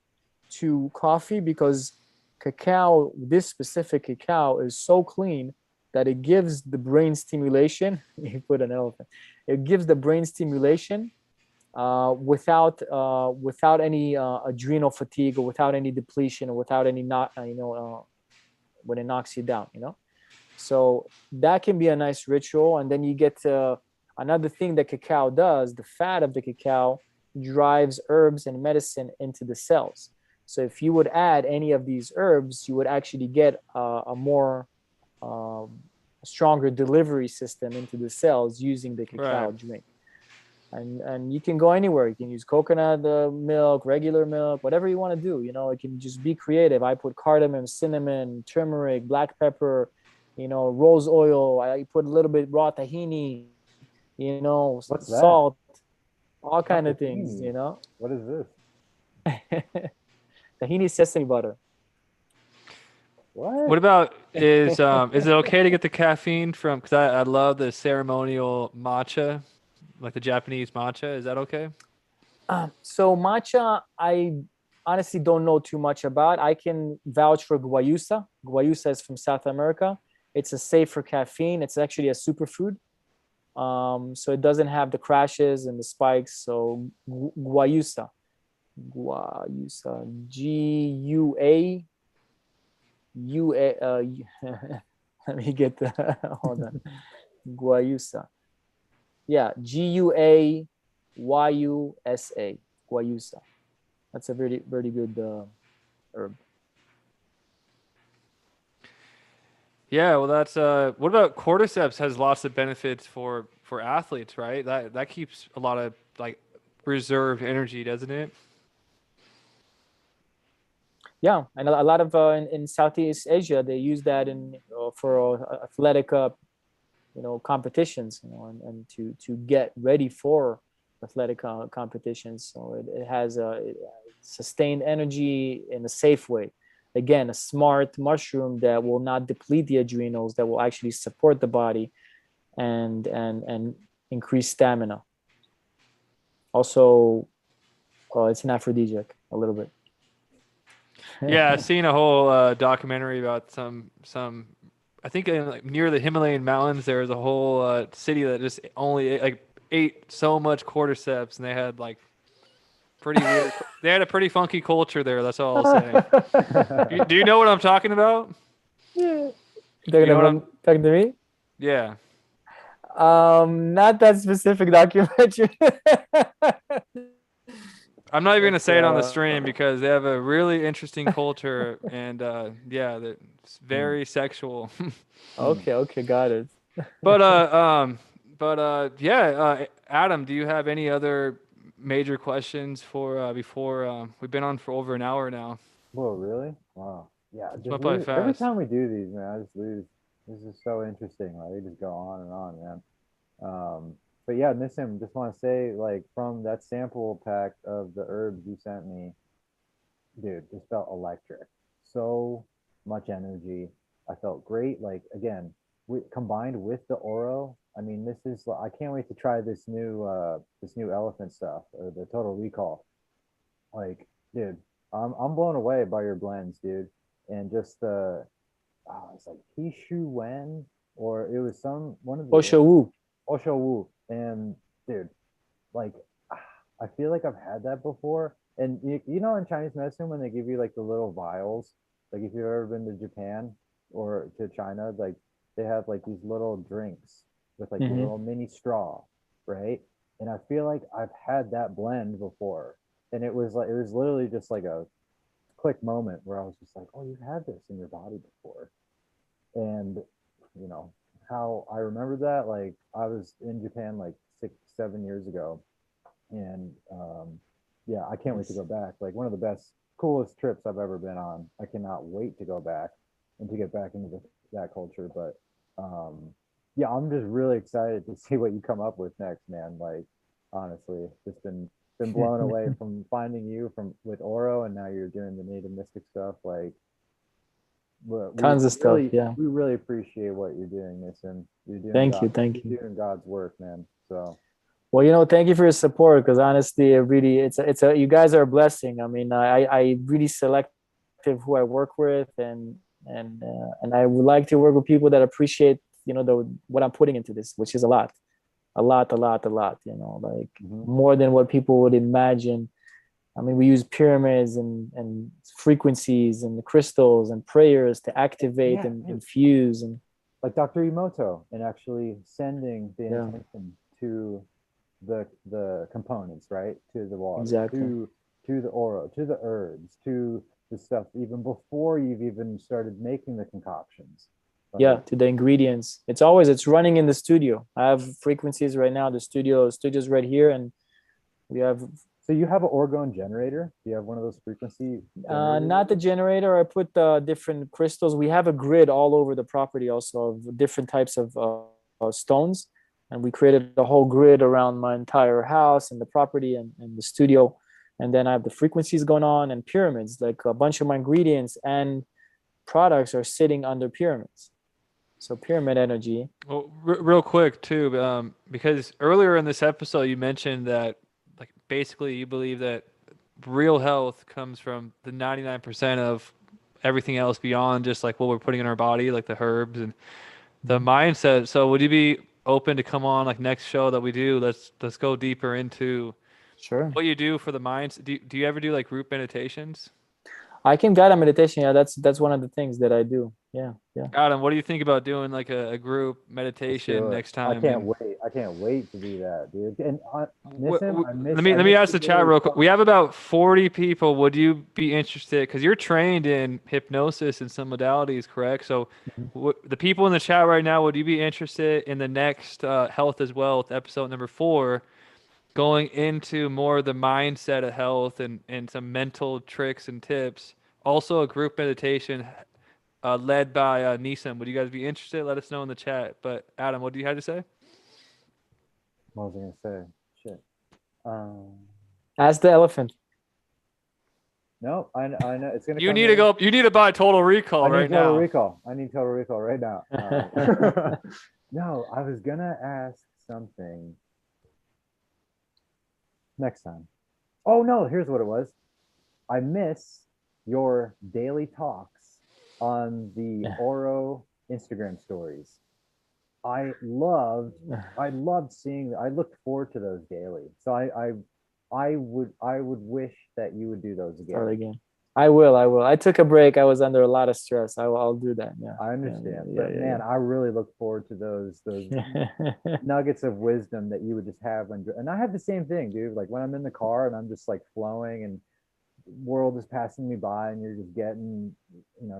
to coffee because cacao, this specific cacao, is so clean that it gives the brain stimulation. You put an elephant. It gives the brain stimulation without any adrenal fatigue or without any depletion or without any when it knocks you down, you know. So that can be a nice ritual. And then you get to another thing that cacao does. The fat of the cacao drives herbs and medicine into the cells. So if you would add any of these herbs, you would actually get a more stronger delivery system into the cells using the cacao drink. And you can go anywhere. You can use coconut milk, regular milk, whatever you want to do. You know, it can just be creative. I put cardamom, cinnamon, turmeric, black pepper, you know, rose oil. I put a little bit raw tahini, you know, salt, all kind of things, you know. What is this? Tahini sesame butter. What? What about is it okay to get the caffeine from? Because I love the ceremonial matcha, like the Japanese matcha. Is that okay? So matcha, I honestly don't know too much about. I can vouch for guayusa. Guayusa is from South America. It's a safer caffeine. It's actually a superfood. So it doesn't have the crashes and the spikes. So guayusa, G-U-A. Let me get the, hold on. Guayusa. Yeah, Guayusa. Guayusa. That's a very, very good herb. Yeah, well, that's what about cordyceps? Has lots of benefits for athletes, right? That keeps a lot of like reserved energy, doesn't it? Yeah, and a lot of in Southeast Asia they use that for athletic competitions, you know, and to get ready for athletic competitions. So it has a sustained energy in a safe way. Again, a smart mushroom that will not deplete the adrenals, that will actually support the body and increase stamina. Also, it's an aphrodisiac a little bit. Yeah, I've seen a whole documentary about some I think like near the Himalayan mountains there was a whole city that just only ate so much cordyceps, and they had like pretty weird, they had a pretty funky culture there. That's all I'll say. Do you know what I'm talking about? Yeah. Talking to me? Yeah. Not that specific documentary. I'm not even gonna say it on the stream because they have a really interesting culture, and yeah, it's very sexual. Okay, got it. But yeah, Adam, do you have any other major questions for before we've been on for over an hour now? Whoa, really? Wow. Yeah, It's just went by lose. Every fast. time we do these, man, I just lose. This is so interesting. Like we just go on and on, man. But yeah, Nissim, just want to say, like, from that sample pack of the herbs you sent me, dude, this felt electric. So much energy. I felt great. Like again, combined with the Oro. I mean, this is. I can't wait to try this new elephant stuff or the Total Recall. Like, dude, I'm blown away by your blends, dude, and just the it's like Hishu Wen or it was one of the Osho Wu. Osho Wu, and dude, like I feel like I've had that before. And you know, in Chinese medicine, when they give you like the little vials, like if you've ever been to Japan or to China, like they have like these little drinks with like a little mini straw, right? And I feel like I've had that blend before, and it was literally just like a quick moment where I was just like, oh, you've had this in your body before, and you know how I remember that. Like I was in Japan like 6-7 years ago, and yeah, I can't wait to go back. Like one of the best, coolest trips I've ever been on. I cannot wait to go back and to get back into that culture. But yeah, I'm just really excited to see what you come up with next, man. Like honestly, just been blown away from finding you from with Oro, and now you're doing the native mystic stuff. Like Tons of stuff. Yeah. We really appreciate what you're doing, Nissim. You're doing Thank you. you're doing God's work, man. So. Well, you know, thank you for your support, because honestly, you guys are a blessing. I mean, I really selective who I work with, and I would like to work with people that appreciate, you know, what I'm putting into this, which is a lot, you know, like more than what people would imagine. I mean, we use pyramids and frequencies and crystals and prayers to activate and infuse and like Dr. Emoto, and actually sending the Yeah. intention to the components, right? To the water, Exactly. to the aura, to the herbs, to the stuff even before you've even started making the concoctions. Yeah, to the ingredients. It's running in the studio. I have frequencies right now. The studio's right here, and we have So you have an orgone generator? Do you have one of those frequency not the generator. I put different crystals. We have a grid all over the property also of different types of stones, and we created a whole grid around my entire house and the property and the studio. And then I have the frequencies going on and pyramids. Like a bunch of my ingredients and products are sitting under pyramids. So pyramid energy. Well, real quick too, because earlier in this episode you mentioned that, like, basically you believe that real health comes from the 99% of everything else beyond just like what we're putting in our body, like the herbs and the mindset. So would you be open to come on like next show that we do? Let's go deeper into Sure. what you do for the minds. Do you ever do like group meditations? I can guide a meditation. Yeah, that's one of the things that I do. Yeah, yeah. Adam, what do you think about doing like a group Let's meditation do it. next I time? can't And wait. I can't wait to do that, dude. And Wh- Nissim, let me ask the chat real quick. We talk. have about 40 people. Would you be interested? Because you're trained in hypnosis and some modalities, correct? So, Mhm. the people in the chat right now, would you be interested in the next Health as Wealth episode number 4, going into more of the mindset of health and some mental tricks and tips? Also, a group meditation led by Nissim. Would you guys be interested? Let us know in the chat. But Adam, what do you have to say? What was I gonna say? Shit. Ask the elephant. No, I know it's gonna You come need to in. go. You need to buy Total Recall I right need total now. recall. I need total recall right now. No, I was gonna ask something next time. Oh no, here's what it was. I miss your daily talks on the Auro Instagram stories. I loved seeing. I looked forward to those daily. So I would wish that you would do those again. Start again. I will. I took a break. I was under a lot of stress. I'll do that. Yeah. I understand, Yeah, but man, I really look forward to those nuggets of wisdom that you would just have when. And I have the same thing, dude. Like when I'm in the car and I'm just like flowing and world is passing me by and you're just getting,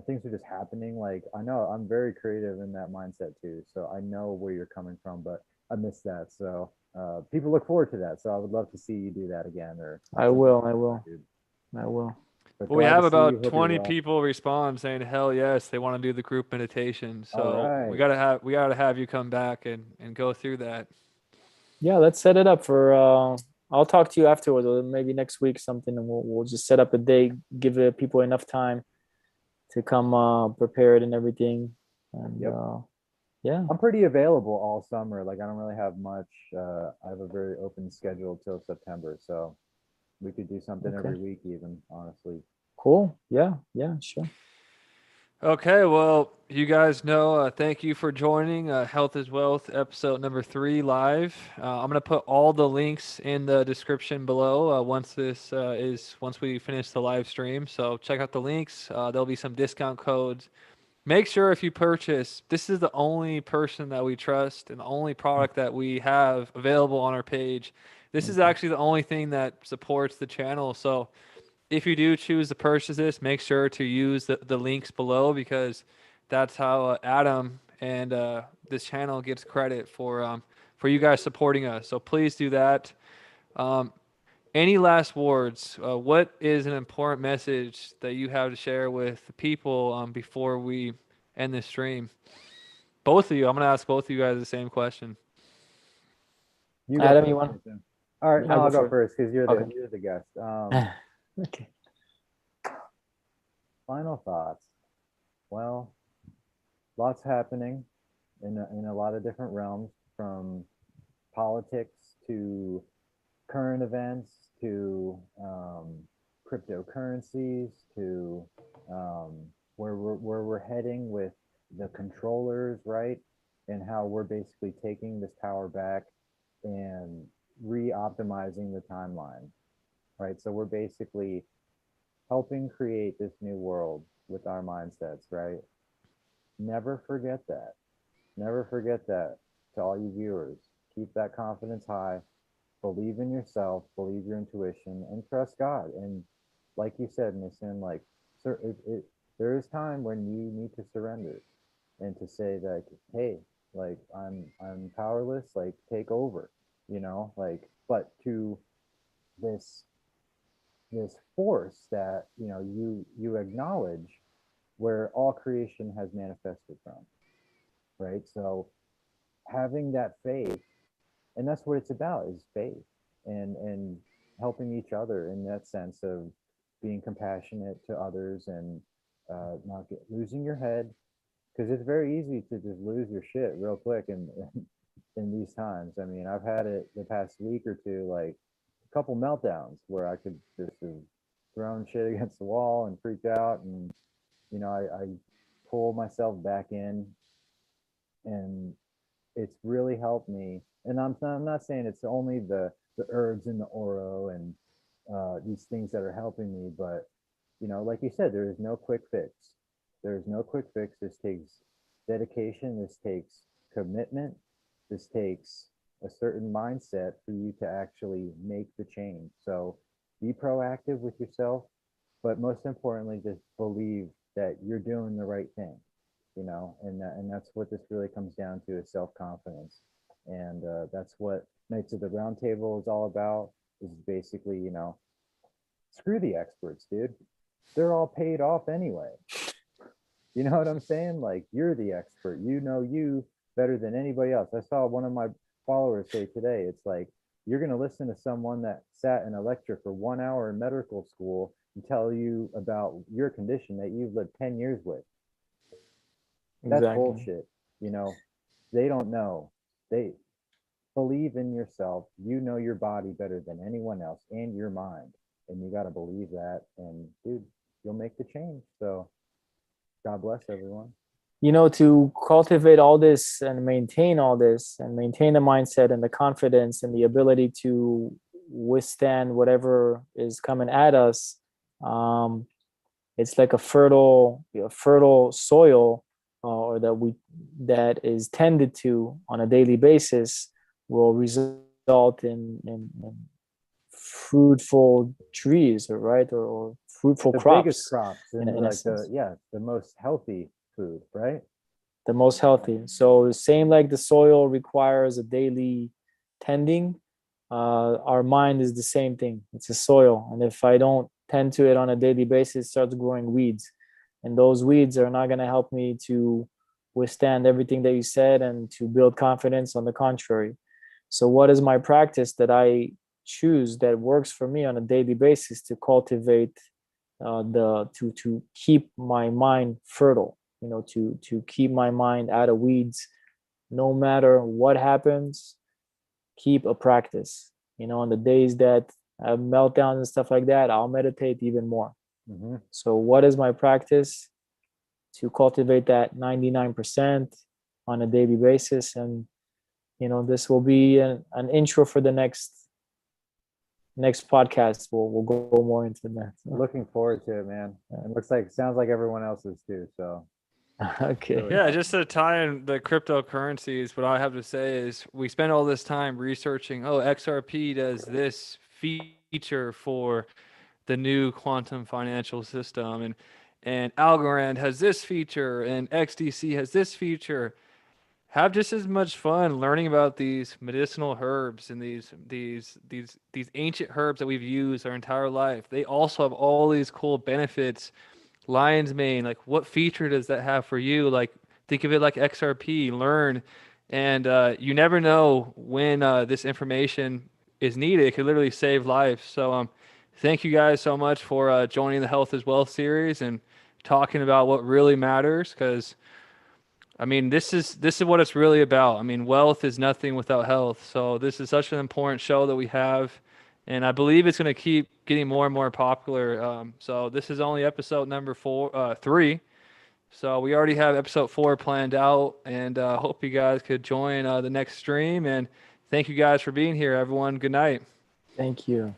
things are just happening. Like I know I'm very creative in that mindset too, so I know where you're coming from, but I miss that. So people look forward to that, so I would love to see you do that again. Or I will. I will. but Well, we glad to have see you. about Hope you're 20 well. people respond saying hell yes, they want to do the group meditation. All So right. we gotta have you come back and go through that. Yeah, let's set it up for. I'll talk to you afterwards, or maybe next week something, and we'll just set up a day, give people enough time to come prepared and everything. And Yep. yeah, I'm pretty available all summer. Like I don't really have much. I have a very open schedule till September, so we could do something Okay. every week even, honestly. cool. Yeah, sure. Okay, well, you guys know, thank you for joining Health is Wealth episode number 3 live. I'm going to put all the links in the description below once we finish the live stream. So check out the links. There'll be some discount codes. Make sure if you purchase, this is the only person that we trust and the only product that we have available on our page. This is actually the only thing that supports the channel. So if you do choose to purchase this, make sure to use the links below, because that's how Adam and this channel gets credit for you guys supporting us. So please do that. Any last words? What is an important message that you have to share with the people before we end this stream? Both of you. I'm going to ask both of you guys the same question. You go Adam, first, you want? Nathan. All right, no, I'll I'll go go first because you're Okay. the guest. Okay. Final thoughts. Well, lots happening in a lot of different realms, from politics to current events to cryptocurrencies to where we're heading with the controllers, right? And how we're basically taking this power back and re-optimizing the timeline. right? So we're basically helping create this new world with our mindsets, right? Never forget that. Never forget that to all you viewers. Keep that confidence high, believe in yourself, believe your intuition, and trust God. And like you said, Nissim, like, sir, there is time when you need to surrender and to say like, hey, like I'm powerless, like take over, like, but to this this force that you acknowledge where all creation has manifested from, right? So having that faith, and that's what it's about, is faith, and helping each other in that sense of being compassionate to others, and not losing your head, because it's very easy to just lose your shit real quick in these times. I mean, I've had it the past week or two, like a couple meltdowns where I could just have thrown shit against the wall and freaked out, and I pull myself back in, and it's really helped me. And I'm not saying it's only the herbs and the oro and these things that are helping me, but like you said, there is no quick fix. There is no quick fix. This takes dedication. This takes commitment. This takes a certain mindset for you to actually make the change. So be proactive with yourself, but most importantly, just believe that you're doing the right thing, and that's what this really comes down to, is self-confidence. And that's what Knights of the Round Table is all about, is basically, screw the experts, dude. They're all paid off anyway. You know what I'm saying? Like, you're the expert. You know you better than anybody else. I saw one of my followers say today, it's like, you're going to listen to someone that sat in a lecture for 1 hour in medical school and tell you about your condition that you've lived 10 years with. That's Exactly. bullshit. They don't know. They believe in yourself. You know your body better than anyone else, and your mind. And you got to believe that. And dude, you'll make the change. So God bless everyone. To cultivate all this and maintain all this and maintain the mindset and the confidence and the ability to withstand whatever is coming at us, it's like a fertile soil, or that is tended to on a daily basis, will result in fruitful trees, or fruitful The crops. biggest crops, and in like essence. the most healthy food, right? The most healthy. So same like the soil requires a daily tending, our mind is the same thing. It's a soil, and if I don't tend to it on a daily basis, it starts growing weeds, and those weeds are not going to help me to withstand everything that you said and to build confidence. On the contrary. So what is my practice that I choose that works for me on a daily basis to cultivate to keep my mind fertile, to keep my mind out of weeds, no matter what happens? Keep a practice. On the days that I have meltdowns and stuff like that, I'll meditate even more. Mm-hmm. So what is my practice? To cultivate that 99% on a daily basis. And this will be an intro for the next podcast. We'll go more into that. Looking forward to it, man. It sounds like everyone else's too. So Okay. really Yeah, awesome. just to tie in the cryptocurrencies, what I have to say is we spend all this time researching, XRP does this feature for the new quantum financial system, and Algorand has this feature, and XDC has this feature. Have just as much fun learning about these medicinal herbs and these ancient herbs that we've used our entire life. They also have all these cool benefits. Lion's mane, like what feature does that have for you? Like think of it like XRP, learn, and you never know when this information is needed. It could literally save lives. So thank you guys so much for joining the Health is Wealth series and talking about what really matters, because I mean, this is what it's really about. I mean, wealth is nothing without health. So this is such an important show that we have, and I believe it's going to keep getting more and more popular. So this is only episode number 3. So we already have episode 4 planned out, and hope you guys could join the next stream. And thank you guys for being here, everyone. Good night. Thank you.